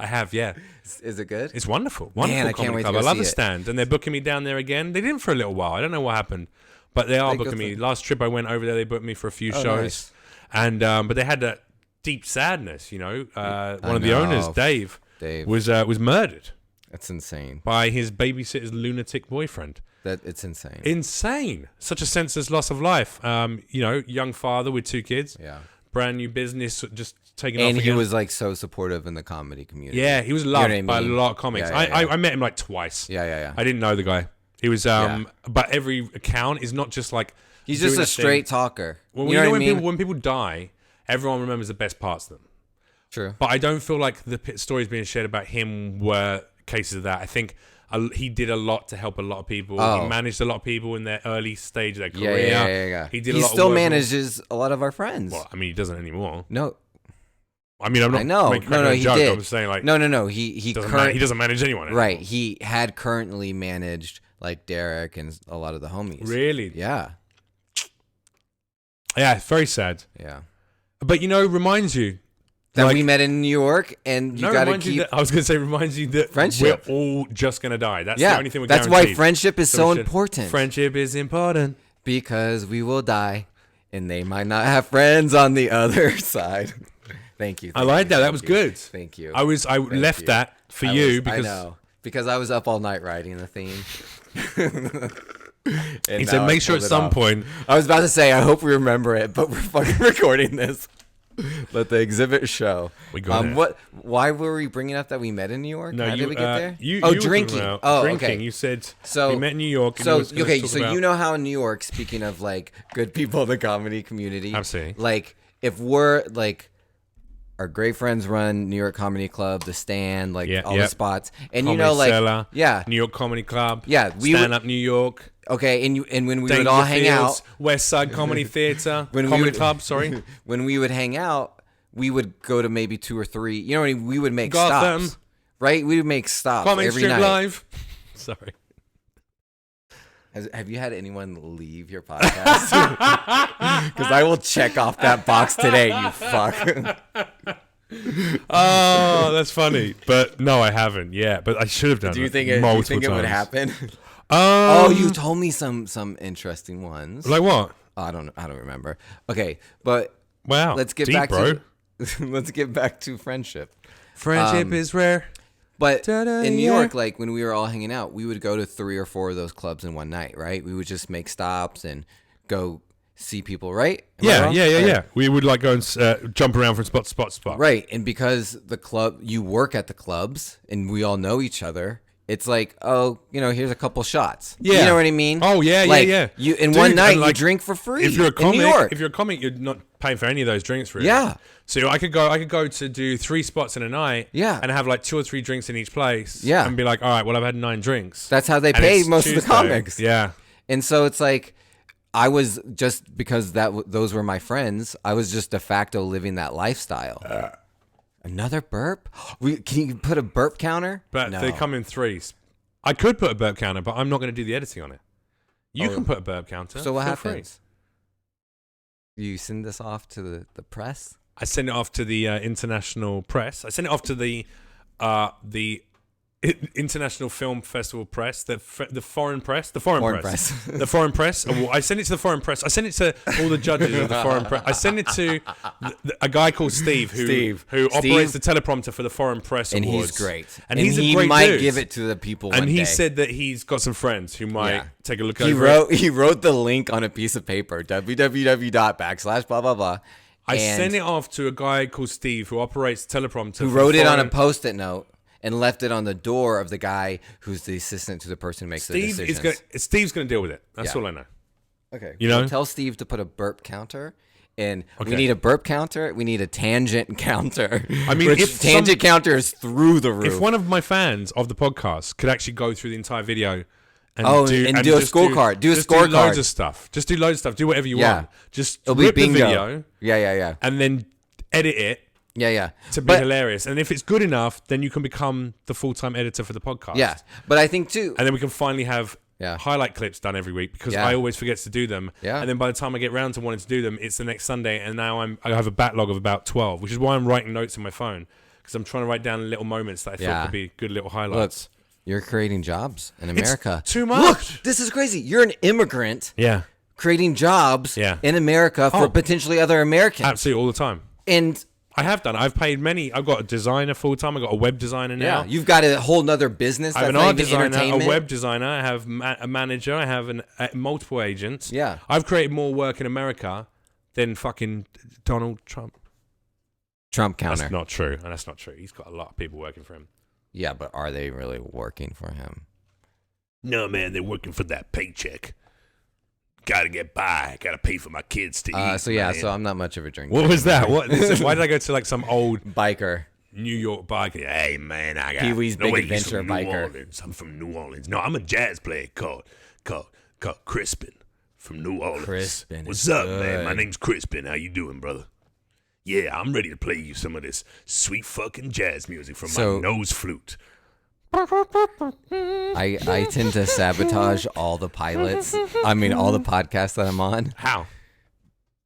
I have, yeah. Is it good? It's wonderful. Wonderful comedy club. I love the Stand, and they're booking me down there again. They didn't for a little while. I don't know what happened, but they are booking me. Last trip I went over there, they booked me for a few shows, nice. And but they had that deep sadness. You know, one of the owners, Dave. was murdered. That's insane. By his babysitter's lunatic boyfriend. It's insane. Insane. Such a senseless loss of life. Young father with 2 kids. Yeah. Brand new business just taking off. And he was like so supportive in the comedy community. Yeah, he was loved by a lot of comics. I met him like twice. Yeah. I didn't know the guy. He was but every account is not just like he's just a straight talker. Well, you know what I mean? When people die, everyone remembers the best parts of them. True. But I don't feel like the stories being shared about him were cases of that. I think he did a lot to help a lot of people. He managed a lot of people in their early stage of their career. Yeah. He still manages a lot of our friends. Well, I mean, he doesn't anymore. No. I mean, I'm not making a joke. I'm saying like no. He doesn't manage anyone anymore. Right. He had currently managed like Derek and a lot of the homies. Really? Yeah. Yeah, it's very sad. Yeah. But reminds you that we met in New York, and you gotta keep. I was gonna say, reminds you that friendship. We're all just gonna die. That's the only thing we're guaranteed. That's why friendship is so important. Friendship is important because we will die, and they might not have friends on the other side. Thank you. I like that. That was good. Thank you. I left that for you because I know because I was up all night writing the theme. He said, "Make sure at some point." I was about to say, I hope we remember it, but we're fucking recording this. Let the exhibit show. We got it. Why were we bringing up that we met in New York? No, how did we get there? You drinking. Drinking. Okay. You said so. We met in New York. So you know how in New York, speaking of like good people in the comedy community, I'm saying like if we're like. Our great friends run New York Comedy Club, The Stand, like all the spots, and Comedy Cellar, yeah, New York Comedy Club, yeah, Stand Up New York, okay, and when we would all hang out, West Side Comedy Theater, Comedy Club, sorry, when we would hang out, we would go to maybe 2 or 3. You know what I mean? We would make Gotham. stops, right? We would make stops Comedy every Strip night. Live. Sorry. Have you had anyone leave your podcast? Because I will check off that box today, you fuck. Oh, that's funny. But no, I haven't. Yeah, but I should have done it. Do you think it would happen? You told me some interesting ones. Like what? I don't remember. Okay, but wow, let's get back to friendship. Friendship is rare. But in New York, like when we were all hanging out, we would go to 3 or 4 of those clubs in one night, right? We would just make stops and go see people, right? Yeah. We would like go and jump around from spot to spot to spot. Right, and because you work at the clubs and we all know each other, it's like, oh, here's a couple shots. Yeah. You know what I mean? Oh, yeah, like, yeah. You in one night, you drink for free. If you're a comic, in New York. if you're a comic, you're not paying for any of those drinks, really. Yeah. So I could go to do 3 spots in a night. Yeah. And have like 2 or 3 drinks in each place. Yeah. And be like, all right, well, I've had 9 drinks. That's how they pay most of the comics. Yeah. And so it's like, I was just because those were my friends. I was just de facto living that lifestyle. Another burp? Can you put a burp counter? But they come in 3s. I could put a burp counter, but I'm not going to do the editing on it. You can put a burp counter. So what Feel happens? Free. You send this off to the press? I send it off to the international press. I send it off to the International Film Festival press, the foreign press, the foreign press. The foreign press. I send it to the foreign press. I send it to all the judges of the foreign press. I send it to a guy called Steve who operates the teleprompter for the foreign press and awards. He's great. And he's a great might dude. give it to the people. And he day. said that he's got some friends who might take a look he over it. He wrote the link on a piece of paper. www./ blah blah. I sent it off to a guy called Steve who operates the teleprompter. Who wrote it on a Post-it note. And left it on the door of the guy who's the assistant to the person who makes the decisions. Steve's going to deal with it. That's all I know. Okay. Tell Steve to put a burp counter. And we need a burp counter. We need a tangent counter. I mean, if tangent counter is through the roof. If one of my fans of the podcast could actually go through the entire video and do a scorecard. Do loads of stuff. Just do loads of stuff. Do whatever you want. Just rip the video. Yeah. And then edit it. Yeah. To be hilarious. And if it's good enough, then you can become the full-time editor for the podcast. Yeah. But I think, too... And then we can finally have highlight clips done every week because I always forget to do them. Yeah. And then by the time I get round to wanting to do them, it's the next Sunday. And now I have a backlog of about 12, which is why I'm writing notes on my phone because I'm trying to write down little moments that I thought could be good little highlights. Look, you're creating jobs in America. It's too much. Look, this is crazy. You're an immigrant creating jobs in America for potentially other Americans. Absolutely, all the time. And... I have done. I've paid many. I've got a designer full time. I've got a web designer now. Yeah, you've got a whole nother business. I have an art designer, a web designer. I have a manager. I have multiple agents. Yeah. I've created more work in America than fucking Donald Trump. Trump counter. That's not true. And that's not true. He's got a lot of people working for him. Yeah, but are they really working for him? No, man. They're working for that paycheck. Gotta get by. Gotta pay for my kids to eat. So I'm not much of a drinker. What was that? Why did I go to like some old biker? New York biker. Hey man, I got Pee-wee's Big Adventure biker. Orleans. I'm from New Orleans. No, I'm a jazz player called Crispin from New Orleans. Crispin. What's up, man? My name's Crispin. How you doing, brother? Yeah, I'm ready to play you some of this sweet fucking jazz music from my nose flute. I tend to sabotage all the pilots. I mean, all the podcasts that I'm on. How?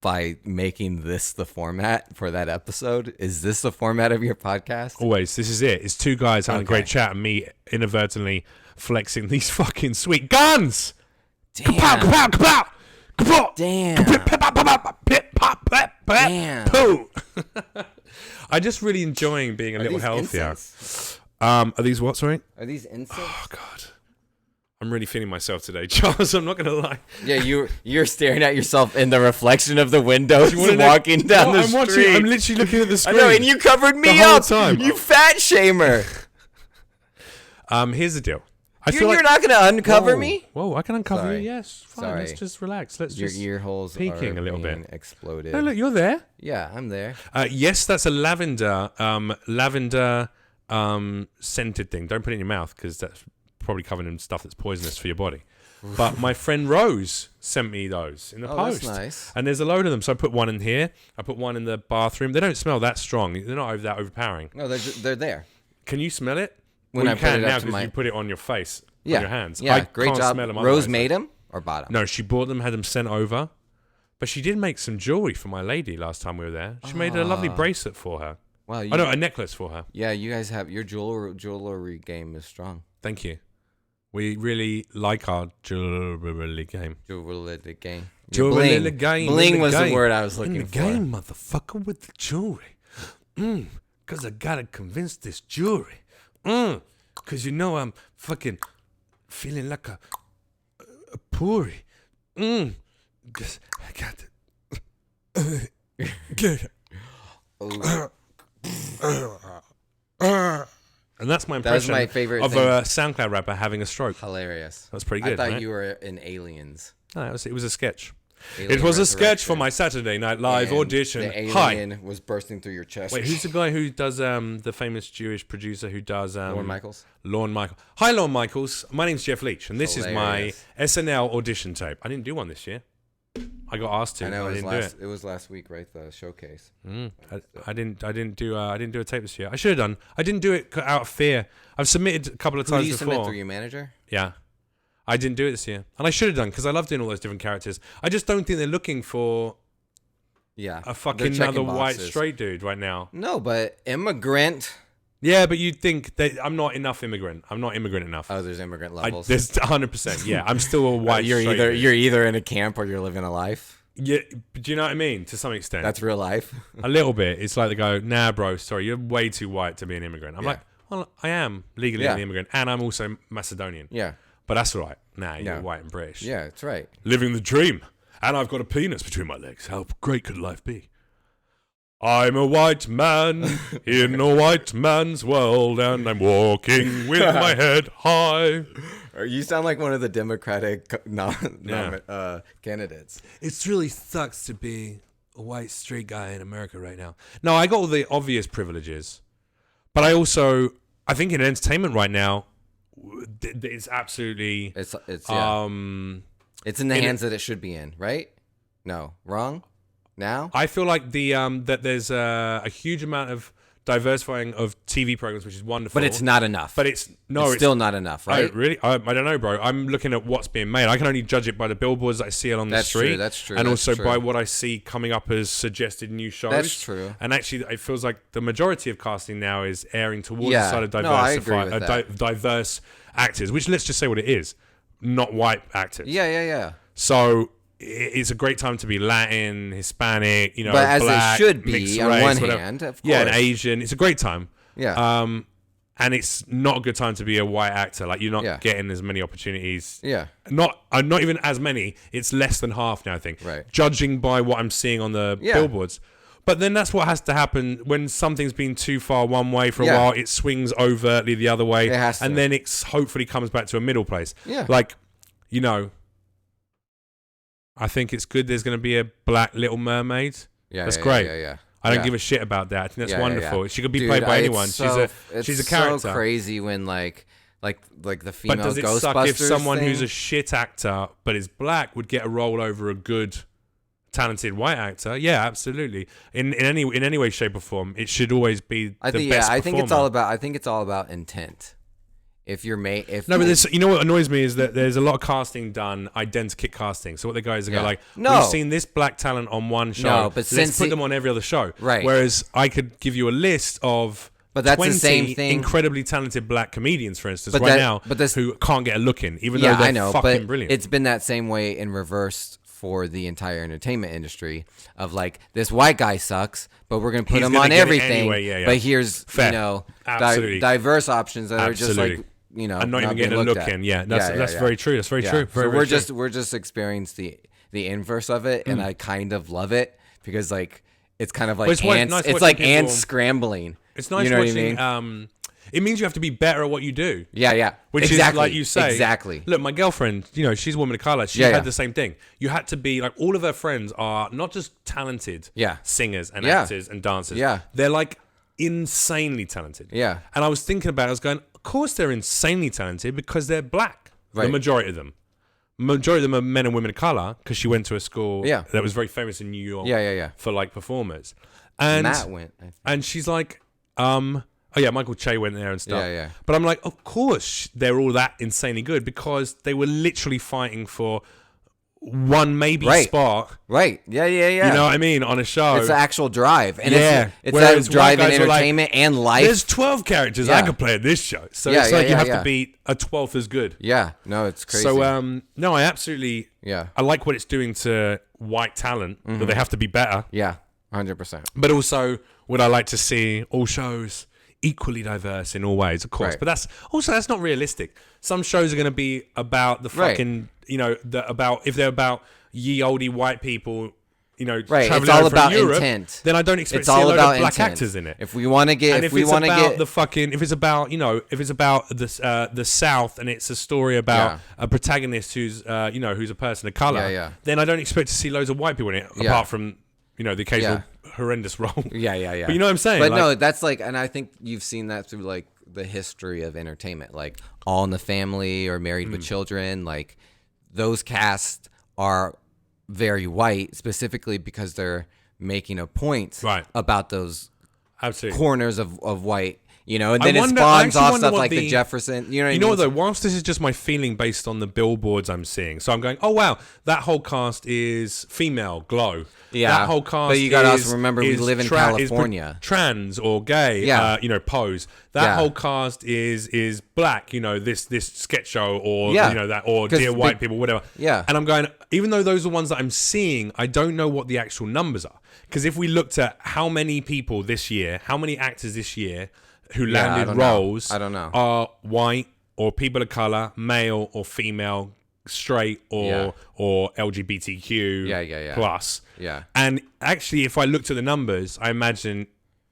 By making this the format for that episode. Is this the format of your podcast? Always. This is it. It's 2 guys having a great chat and me inadvertently flexing these fucking sweet guns. Damn. Kapow, kapow, kapow. Damn. Damn. I'm just really enjoying being a little healthier. Are these what, sorry? Are these incense? Oh, God. I'm really feeling myself today, Charles. I'm not going to lie. Yeah, you're staring at yourself in the reflection of the windows walking down the street. I'm literally looking at the screen. I know, and you covered me up. Time. You fat shamer. Here's the deal. You're not going to uncover me? Whoa, I can uncover you, yes. Fine, Sorry. Let's just relax. Let's just... Your ear holes peeking are a little bit. Exploded. No, look, you're there. Yeah, I'm there. Yes, that's a lavender scented thing. Don't put it in your mouth because that's probably covered in stuff that's poisonous for your body. But my friend Rose sent me those in the post. That's nice. And there's a load of them. So I put one in here. I put one in the bathroom. They don't smell that strong. They're not that overpowering. No, they're there. Can you smell it? When I put it up to because you put it on your face, on your hands. Yeah, I great can't job. Smell them Rose made them or bought them? No, she bought them, had them sent over. But she did make some jewelry for my lady last time we were there. She made a lovely bracelet for her. Wow, a necklace for her. Yeah, you guys have your jewelry game is strong. Thank you. We really like our jewelry game. Jewelry game. Jewelry game. Bling was the word I was looking for. Game, motherfucker, with the jewelry. Because I gotta convince this jewelry. Because I'm fucking feeling like a puri. Because I got to get it. And that's my impression my favorite of thing. a SoundCloud rapper having a stroke. Hilarious. That's pretty good. I thought right? you were in Aliens. No, it was a sketch. Alien it was a sketch Resurrection. for my Saturday Night Live And audition. The Hi. alien was bursting through your chest. Wait, who's the guy who does the famous Jewish producer who does Lorne Michaels? Lorne Michaels. Hi, Lorne Michaels. My name's Jeff Leach, and this Hilarious. is my SNL audition tape. I didn't do one this year. I got asked to. I know I didn't do it. it was last week, right? The showcase. I didn't do a tape this year. I should have done. I didn't do it out of fear. I've submitted a couple of Who do times you before. submit through your manager? Yeah. I didn't do it this year. And I should have done because I love doing all those different characters. I just don't think they're looking for a fucking another white straight dude right now. No, but immigrant. Yeah, but you'd think that I'm not enough immigrant. I'm not immigrant enough. Oh, there's immigrant levels. There's 100%. Yeah, I'm still a white you're straight dude. you're either in a camp or you're living a life. Yeah, do you know what I mean? To some extent. That's real life. A little bit. It's like they go, nah, bro, sorry, you're way too white to be an immigrant. I'm Yeah. like, well, I am legally an immigrant, and I'm also Macedonian. Yeah. But that's all right. Nah, you're No. white and British. Yeah, that's right. Living the dream. And I've got a penis between my legs. How great could life be? I'm a white man in a white man's world, and I'm walking with my head high. You sound like one of the Democratic candidates. It really sucks to be a white straight guy in America right now. No, I got all the obvious privileges. But I think in entertainment right now, it's absolutely... It's in the hands that it should be in, right? No, wrong? Now? I feel like that there's a huge amount of diversifying of TV programs, which is wonderful. But it's not enough. But it's still not enough, right? I don't know, bro. I'm looking at what's being made. I can only judge it by the billboards that I see on the street. That's true. And that's also true. by what I see coming up as suggested new shows. That's true. And actually, it feels like the majority of casting now is airing towards the side of I agree with that. diverse actors, which let's just say what it is, not white actors. Yeah. So it's a great time to be Latin, Hispanic, but as black, it should be mixed on race, one whatever. hand, of course. Yeah, and Asian. It's a great time. Yeah. And it's not a good time to be a white actor. Like you're not getting as many opportunities. Yeah. Not even as many. It's less than half now, I think. Right. Judging by what I'm seeing on the billboards. But then that's what has to happen when something's been too far one way for a while. It swings overtly the other way. It has to. And then it hopefully comes back to a middle place. Yeah. Like, I think it's good there's going to be a black Little Mermaid. Yeah. That's great. Yeah. I don't give a shit about that. I think that's wonderful. Yeah. She could be played by anyone. She's a character. It's so crazy when like the female but does it Ghostbusters suck if someone thing? who's a shit actor but is black would get a role over a good, talented white actor? Yeah, absolutely. In any way, shape, or form, it should always be the best performer. I think it's all about intent. If you're but what annoys me is that there's a lot of casting done, identikit casting. So what the guys go like, we've seen this black talent on one show, but let's put them on every other show. Right. Whereas I could give you a list of 20 the same thing. incredibly talented black comedians, for instance, who can't get a look in, even though they're fucking brilliant. It's been that same way in reverse for the entire entertainment industry of like, this white guy sucks, but we're going to put him on everything. Anyway, but here's, diverse options that are just like, I'm not even getting a look in. Yeah, that's very true. That's very true. We're just experiencing the inverse of it, and I kind of love it because like it's kind of like ants. It's like ants scrambling. It's nice watching. I mean? It means you have to be better at what you do. Yeah. Which is like you say. Exactly. Look, my girlfriend, she's a woman of color. She had the same thing. You had to be like, all of her friends are not just talented singers and actors and dancers. Yeah. They're like insanely talented. Yeah. And I was thinking about it. I was going, of course they're insanely talented because they're black. Right. The majority of them. Majority of them are men and women of color because she went to a school that was very famous in New York for like performers. And Matt went. And she's like, Michael Che went there and stuff. Yeah. But I'm like, of course they're all that insanely good because they were literally fighting for one spot. Right. Yeah. You know what I mean? On a show. It's the actual drive. And it's that drive in entertainment and life. There's 12 characters I could play at this show. So it's like you have to be a 12th as good. Yeah. No, it's crazy. So, no, I absolutely... Yeah. I like what it's doing to white talent, that they have to be better. Yeah, 100%. But also, would I like to see all shows equally diverse in all ways, of course. Right. But that's not realistic. Some shows are going to be about the fucking, if they're about ye olde white people, Right, it's all about Europe, intent. Then I don't expect to see a load of black actors in it. If we want to get, if it's about the South and it's a story about a protagonist who's who's a person of color, then I don't expect to see loads of white people in it, apart from the occasional horrendous role. But you know what I'm saying? But no, that's like, and I think you've seen that through like the history of entertainment, like All in the Family or Married with Children. Like those casts are very white, specifically because they're making a point about those corners of white, and then it spawns off stuff like the Jefferson. You know what though? Whilst this is just my feeling based on the billboards I'm seeing, so I'm going, oh wow, that whole cast is female, glow. Yeah, that whole cast. But you got to also remember we live in California. Trans or gay. Pose. That whole cast is black. This sketch show or or Dear White People, whatever. Yeah. And I'm going, even though those are ones that I'm seeing, I don't know what the actual numbers are. Because if we looked at how many people this year, how many actors this year who landed roles, I don't know, are white or people of color, male or female, straight or LGBTQ plus. Yeah. And actually, if I looked at the numbers, I imagine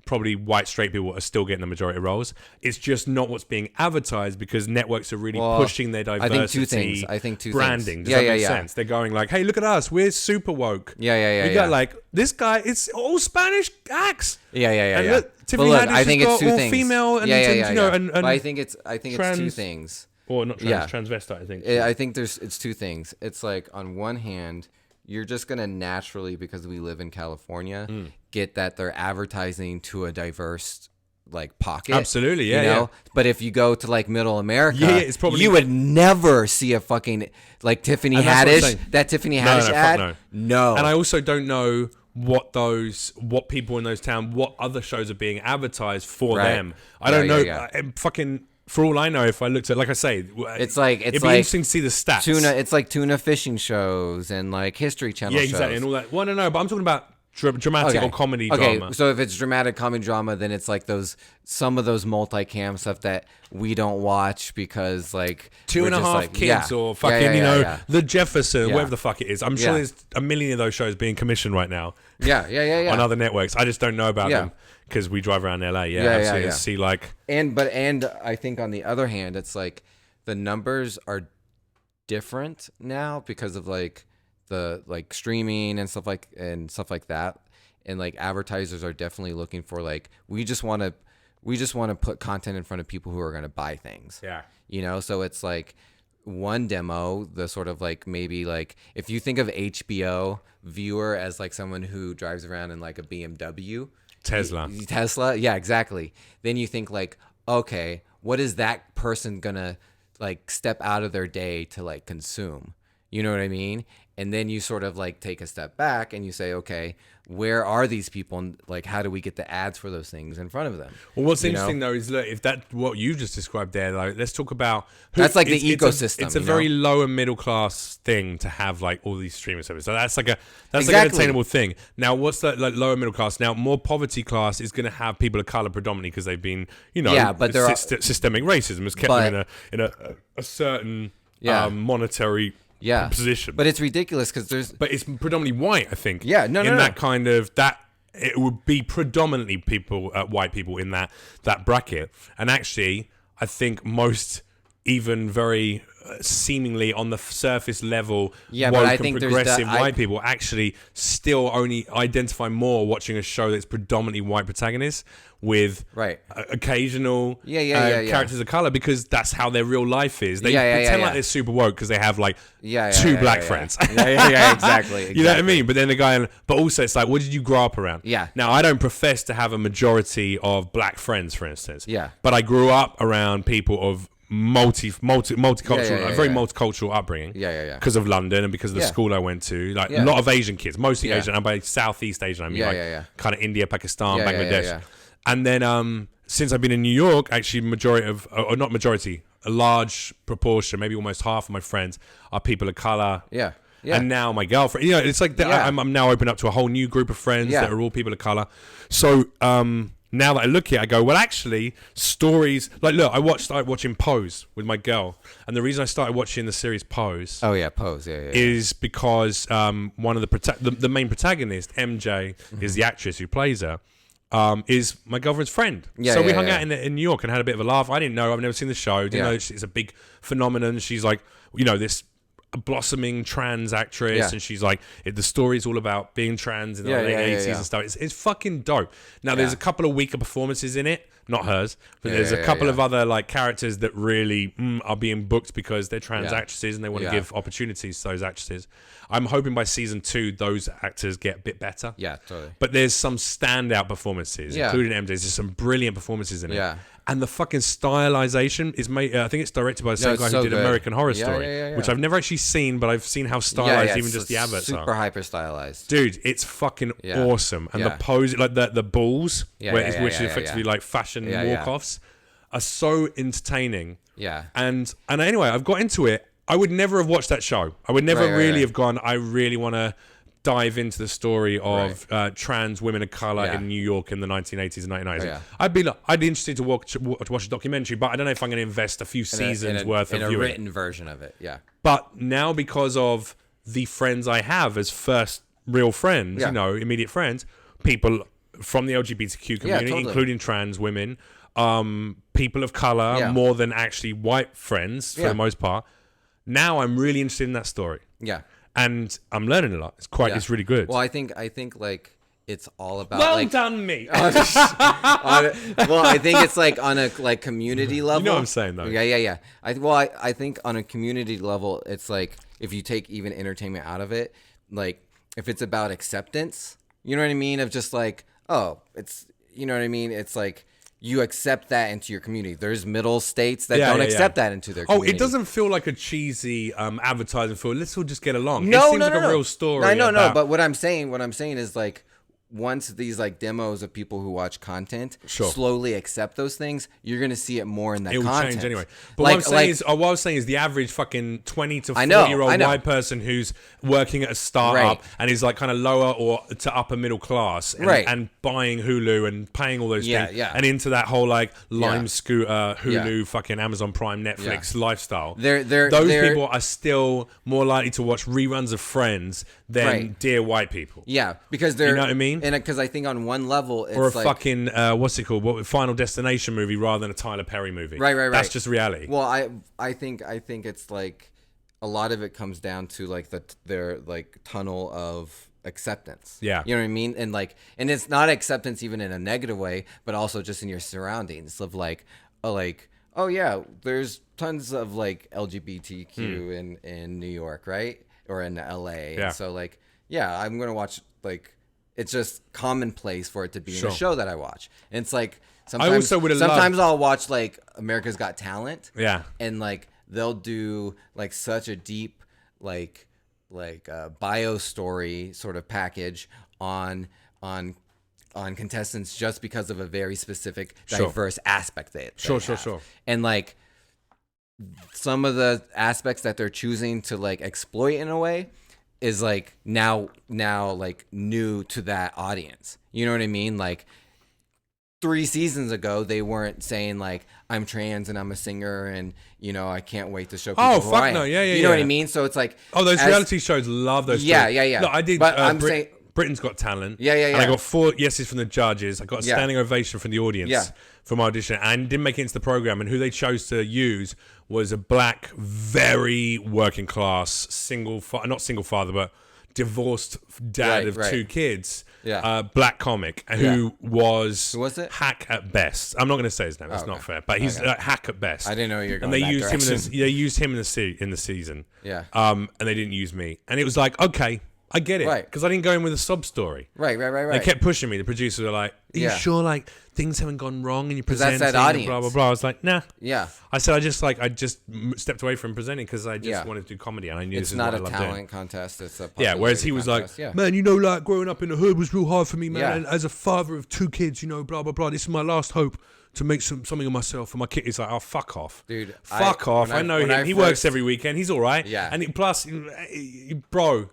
probably white straight people are still getting the majority of roles. It's just not what's being advertised because networks are really pushing their diversity. I think two branding. things. Does that make sense? They're going like, hey, look at us. We're super woke. We got like, this guy, it's all Spanish acts. And look, Tiffany Haddish I think it's two all things. Female and, and but I think it's two things. Or not transvestite, I think. I think it's two things. It's like, on one hand, you're just going to naturally, because we live in California, get that they're advertising to a diverse like pocket. Absolutely, yeah. But if you go to like Middle America, it's probably, you would never see a fucking like Tiffany Haddish. That Tiffany Haddish ad. No. And I also don't know what people in those towns, what other shows are being advertised for them. I don't know. For all I know, if I looked at, like I say, it'd be interesting to see the stats. It's like tuna fishing shows and like History Channel shows. And all that. Well, no, but I'm talking about dramatic or comedy drama. Okay, so if it's dramatic comedy drama, then it's like some of those multicam stuff that we don't watch because like 2.5 Kids or fucking The Jefferson, whatever the fuck it is. I'm sure there's a million of those shows being commissioned right now. On other networks. I just don't know about them because we drive around LA. See like and I think on the other hand, it's like the numbers are different now because of like the like streaming and stuff like that, and like advertisers are definitely looking for like we just want to put content in front of people who are going to buy things. So it's like one demo, the sort of like maybe like if you think of HBO viewer as like someone who drives around in like a BMW Tesla, exactly, then you think like, okay, what is that person gonna like step out of their day to like consume? You know what I mean? And then you sort of like take a step back and you say, okay, where are these people? And like, how do we get the ads for those things in front of them? Well, what's interesting though is, look, if that's what you just described there, like, let's talk about that's like the ecosystem. It's a very lower middle class thing to have like all these streaming services. So that's like an attainable thing. Now, what's that like lower middle class? Now, more poverty class is going to have people of color predominantly because they've been, but systemic racism has kept them in a certain monetary position. But it's ridiculous because but it's predominantly white, I think. That kind of that it would be predominantly people, white people in that bracket. And actually, I think most even very seemingly on the surface level woke but I and think progressive white people actually still only identify more watching a show that's predominantly white protagonists with occasional characters of color because that's how their real life is. They pretend like they're super woke because they have like two black friends. Exactly. You know what I mean? But then the guy, but also it's like, what did you grow up around? Yeah. Now I don't profess to have a majority of black friends, for instance. Yeah. But I grew up around people of multicultural, very multicultural upbringing. Because of London and because of the school I went to, like a lot of Asian kids, mostly Asian. And by Southeast Asian, I mean kind of India, Pakistan, Bangladesh. And then since I've been in New York, actually a large proportion, maybe almost half of my friends are people of color. And now my girlfriend, it's like I'm now open up to a whole new group of friends that are all people of color. So now that I look at it, I go, well, actually, stories like look, I started watching Pose with my girl, and the reason I started watching the series Pose, Pose, is because one of the main protagonist, MJ, is the actress who plays her. Is my girlfriend's friend. So we hung out in New York and had a bit of a laugh. I didn't know. I've never seen the show. Didn't know it's a big phenomenon. She's like, this blossoming trans actress, and she's like, the story's all about being trans in the late 80s and stuff. It's fucking dope. Now, there's a couple of weaker performances in it. Not hers, but there's a couple of other like characters that really are being booked because they're trans actresses and they want to give opportunities to those actresses. I'm hoping by season 2 those actors get a bit better. Yeah, totally. But there's some standout performances, including MJ's. There's some brilliant performances in it. Yeah. And the fucking stylization is made. I think it's directed by the same guy who did American Horror Story, which I've never actually seen, but I've seen how stylized even just the adverts are. Super hyper stylized, dude. It's fucking awesome, and the pose, like the balls, which is effectively like fashion walk-offs, are so entertaining. Yeah. And anyway, I've got into it. I would never have watched that show. I would never really have gone, I really want to dive into the story of trans women of color in New York in the 1980s and 1990s. I'd be interested to watch a documentary, but I don't know if I'm going to invest a few seasons worth of viewing. In a written version of it, But now, because of the friends I have as first real friends, immediate friends, people from the LGBTQ community, including trans women, people of color, more than actually white friends for the most part. Now I'm really interested in that story. Yeah. And I'm learning a lot. It's really good. Well, I think like it's all about. Well done, me. Well, I think it's like on a like community level. You know what I'm saying, though. Yeah. I think on a community level, it's like if you take even entertainment out of it, like if it's about acceptance, you know what I mean? Of just like, it's like. You accept that into your community. There's middle states that don't accept that into their community. It doesn't feel like a cheesy advertising for let's all just get along. It seems like a real story. No. But what I'm saying is like once these like demos of people who watch content slowly accept those things, you're gonna see it more in that content. It will change anyway. But what I'm saying is the average fucking 20 to 40-year-old white person who's working at a startup and is like kind of lower or to upper middle class and buying Hulu and paying all those things and into that whole like Lime Scooter, Hulu, fucking Amazon Prime, Netflix lifestyle. Those people are still more likely to watch reruns of Friends than Dear White People. Yeah, because they're, you know what I mean? And because I think on one level, it's or a like, fucking what's it called? Final Destination movie rather than a Tyler Perry movie. Right. That's just reality. Well, I think it's like a lot of it comes down to like their like tunnel of acceptance. Yeah, you know what I mean? And like, and it's not acceptance even in a negative way, but also just in your surroundings of like, oh yeah, there's tons of like LGBTQ in New York, right? Or in LA. Yeah. And so like, yeah, I'm gonna watch like. It's just commonplace for it to be in a show that I watch. And it's like sometimes I'll watch like America's Got Talent. Yeah. And like they'll do like such a deep like bio story sort of package on contestants just because of a very specific diverse aspect that they have. And like some of the aspects that they're choosing to like exploit in a way is like now like new to that audience. You know what I mean? Like 3 seasons ago, they weren't saying like I'm trans and I'm a singer and I can't wait to show people who I am. You know what I mean? So it's like those reality shows love those. Yeah. No, I did. But I'm saying Britain's Got Talent. Yeah. And I got 4 yeses from the judges. I got a standing ovation from the audience from my audition, and didn't make it into the program. And who they chose to use was a black, very working class, not single father, but divorced dad of 2 kids. Yeah. Black comic who was it? hack at best. I'm not going to say his name. That's not fair. But he's hack at best. I didn't know you were going that direction. They used him in the season. Yeah. And they didn't use me. And it was like, okay, I get it. Because I didn't go in with a sob story. Right. They kept pushing me. The producers were like, are you sure like things haven't gone wrong and you're presenting? That's that audience. Blah, blah, blah. I was like, nah. Yeah. I said, I just stepped away from presenting because I just wanted to do comedy and I knew it's this not is what a I loved talent contest. It's a whereas he was contest. Like, man, like growing up in the hood was real hard for me, man. And as a father of 2 kids, blah, blah, blah. This is my last hope to make something of myself. And my kid is like, oh, fuck off. Dude. Fuck off. I know him. He works every weekend. He's all right. Yeah. And plus, bro,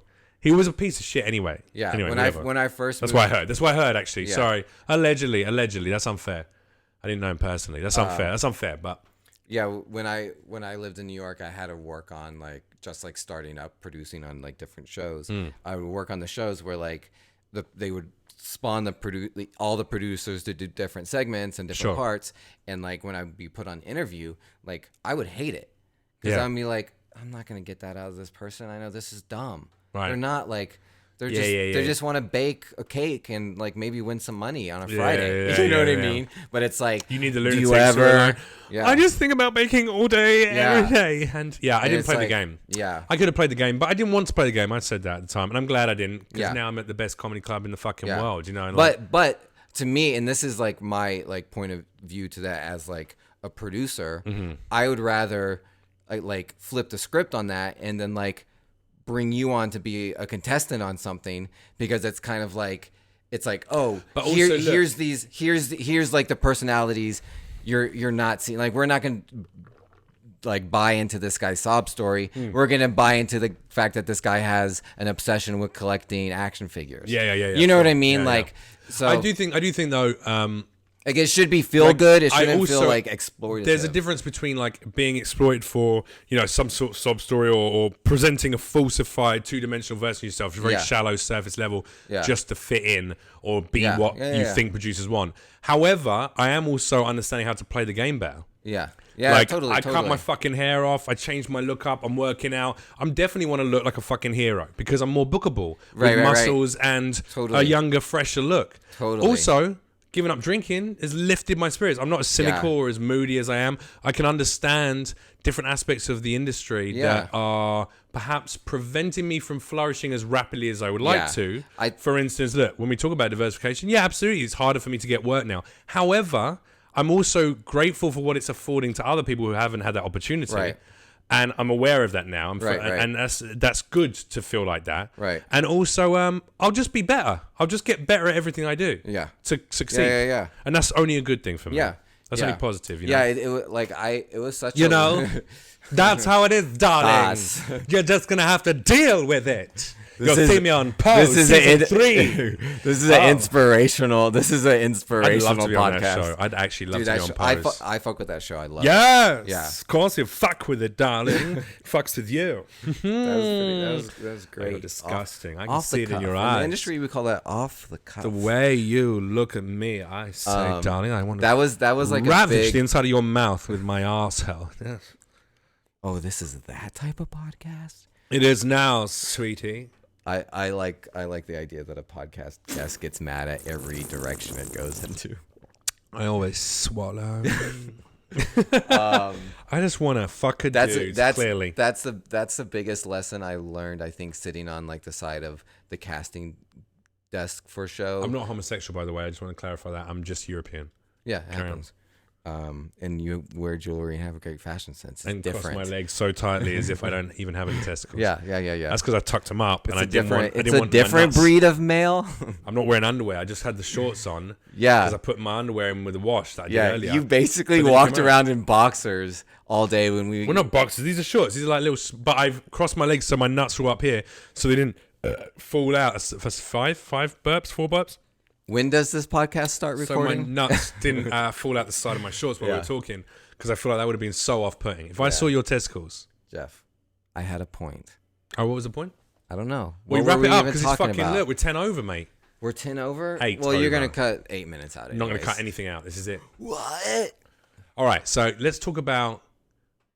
He was a piece of shit anyway. Yeah. Anyway, when I first That's moved, what I heard. That's what I heard, actually. Yeah. Sorry. Allegedly. That's unfair. I didn't know him personally. That's unfair. But yeah, when I lived in New York, I had to work on like just like starting up producing on like different shows. I would work on the shows where like they would spawn all the producers to do different segments and different parts. And like when I'd be put on interview, like I would hate it because I'd be like, I'm not gonna get that out of this person. I know this is dumb. Right. They're not like. They just want to bake a cake and like maybe win some money on a Friday. You know what I mean? But it's like, you need the lunatic. Do you ever? Yeah. I just think about baking all day, every day, and I didn't play the game. Yeah, I could have played the game, but I didn't want to play the game. I said that at the time, and I'm glad I didn't because now I'm at the best comedy club in the fucking world. You know. And but to me, and this is like my like point of view to that as like a producer, I would rather like flip the script on that and then like bring you on to be a contestant on something because it's kind of like it's like here's like the personalities you're not seeing, like we're not gonna like buy into this guy's sob story. We're gonna buy into the fact that this guy has an obsession with collecting action figures. You know what I mean? So I do think though. Like it should be good. It shouldn't feel like exploitative. There's a difference between like being exploited for, you know, some sort of sob story or presenting a falsified two-dimensional version of yourself, very shallow surface level, just to fit in or be what you think producers want. However, I am also understanding how to play the game better. Yeah, like, totally. I cut my fucking hair off. I changed my look up. I'm working out. I'm definitely want to look like a fucking hero because I'm more bookable with muscles and a younger, fresher look. Totally. Also, giving up drinking has lifted my spirits. I'm not as cynical or as moody as I am. I can understand different aspects of the industry that are perhaps preventing me from flourishing as rapidly as I would like to. For instance, look, when we talk about diversification, absolutely, it's harder for me to get work now. However, I'm also grateful for what it's affording to other people who haven't had that opportunity. Right. And I'm aware of that now. And that's good to feel like that. Right. And also, I'll just be better. I'll just get better at everything I do. Yeah. To succeed. Yeah. And that's only a good thing for me. Yeah. That's only positive. You know? Yeah. It was such. You know, that's how it is, darling. You're just gonna have to deal with it. You'll see me on post. This is 3. This is an inspirational. This is an inspirational I'd love to be podcast. On that show. I'd actually love to be on post. I fuck with that show. I love. Yes. It. Yeah. Of course you fuck with it, darling. Fucks with you. That was great. Disgusting. I can see it in your eyes. In the industry, we call that off the cuff. The way you look at me, I say, darling, I want to. That was like ravage the inside of your mouth with my arsehole. Yes. Oh, this is that type of podcast. It is now, sweetie. I like the idea that a podcast guest gets mad at every direction it goes into. I always swallow. I just want to fuck a dude. Clearly, that's the biggest lesson I learned. I think sitting on like the side of the casting desk for show. I'm not homosexual, by the way. I just want to clarify that. I'm just European. Yeah, it happens. And you wear jewelry and have a great fashion sense. It's and different. cross my legs so tightly as if I don't even have any testicles. Yeah. That's because I tucked them up, and It's a different breed of male. I'm not wearing underwear. I just had the shorts on. Yeah, because I put my underwear in with the wash that I did earlier. You basically walked around in boxers all day when we. We're not boxers. These are shorts. These are like little. But I've crossed my legs so my nuts were up here, so they didn't fall out. For 4 burps. When does this podcast start recording? So my nuts didn't fall out the side of my shorts while we were talking, because I feel like that would have been so off-putting. If I saw your testicles. Jeff, I had a point. Oh, what was the point? I don't know. Well, wrap it up, because it's fucking lit. We're 10 over, mate. We're 10 over? 8 Well, over. you're going to cut 8 minutes out of it. I'm not going to cut anything out. This is it. What? All right, so let's talk about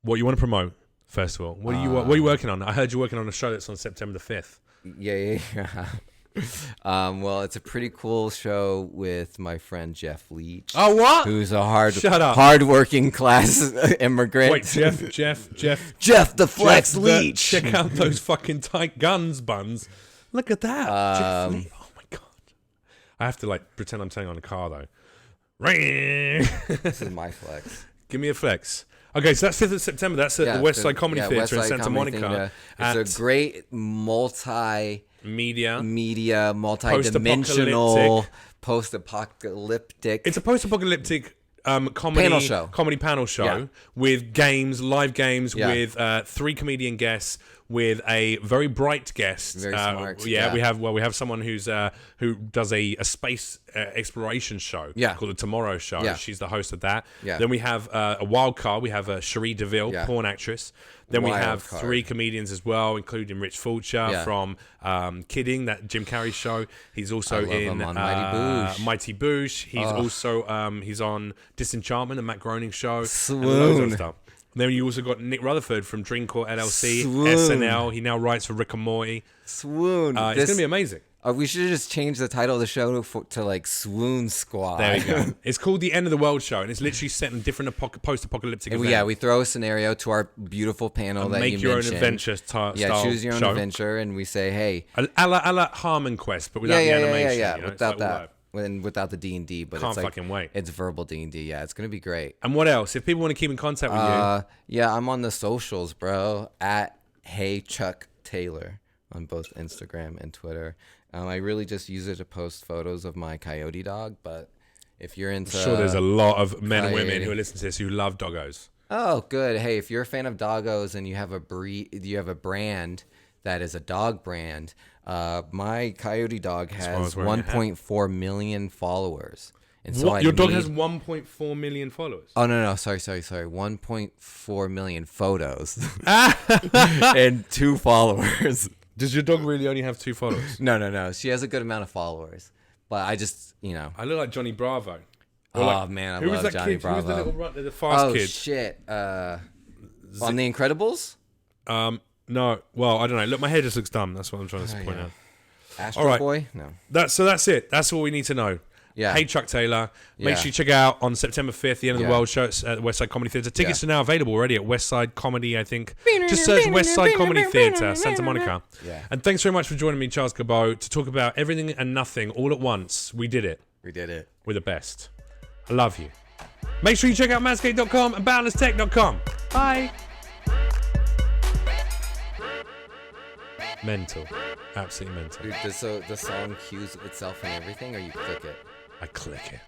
what you want to promote, first of all. What are you working on? I heard you're working on a show that's on September the 5th. Yeah. Well, it's a pretty cool show with my friend Jeff Leach. Oh, what? Who's a hard-working class immigrant. Wait, Jeff the Flex Leach. Check out those fucking tight guns buns. Look at that. Jeff Leach. Oh my god. I have to like pretend I'm turning on a car though. This is my flex. Give me a flex. Okay, so that's 5th of September. That's at the West Side Comedy Theatre in Santa Monica. It's a great multi-media, multi-dimensional, post-apocalyptic. It's a post-apocalyptic comedy panel show with games, live games with 3 comedian guests with a very bright guest. Very smart. Yeah, we have someone who does a space exploration show called the Tomorrow Show. Yeah. She's the host of that. Yeah. Then we have a wild card. We have Cherie DeVille, porn actress. Then we have 3 comedians as well, including Rich Fulcher from Kidding, that Jim Carrey show. He's also in Mighty Boosh. He's also he's on Disenchantment, the Matt Groening show. Swoon. And loads of stuff. Then you also got Nick Rutherford from Dreamcourt LLC, SNL. He now writes for Rick and Morty. Swoon. It's going to be amazing. We should have just changed the title of the show to like Swoon Squad. There we go. It's called The End of the World Show, and it's literally set in different post-apocalyptic events. Yeah, we throw a scenario to our beautiful panel and that make you your mentioned. Own adventure style choose your own show. adventure, and we say, hey. A la Harmon Quest, but without the animation. Yeah. You know, without that. Without the D&D, but Can't it's like, fucking wait. It's verbal D&D. Yeah, it's gonna be great. And what else? If people want to keep in contact with you, yeah, I'm on the socials, bro. At Hey Chuck Taylor on both Instagram and Twitter. I really just use it to post photos of my coyote dog. But if you're into, I'm sure there's a lot of men and women who are listening to this who love doggos. Oh, good. Hey, if you're a fan of doggos and you have a brand that is a dog brand. My coyote dog has 1.4 million followers. And so your dog has 1.4 million followers? Oh, no. Sorry. 1.4 million photos. And 2 followers. Does your dog really only have 2 followers? No. She has a good amount of followers. But I just, I look like Johnny Bravo. Man, I love Johnny Bravo. Who was the fast kid? Oh, shit. On The Incredibles? No, well, I don't know. Look, my hair just looks dumb. That's what I'm trying to point out. Astro Boy? No. That's it. That's all we need to know. Yeah. Hey, Chuck Taylor. Make sure you check out on September 5th, the End of the World show at Westside Comedy Theatre. Tickets are now available already at Westside Comedy, I think. Just search Westside Comedy Theatre, Santa Monica. Yeah. And thanks very much for joining me, Charles Goubeaud, to talk about everything and nothing all at once. We did it. We're the best. I love you. Make sure you check out manscaped.com and boundlesstech.com. Bye. Mental. Absolutely mental. Dude, does the song cues itself and everything, or you click it? I click it.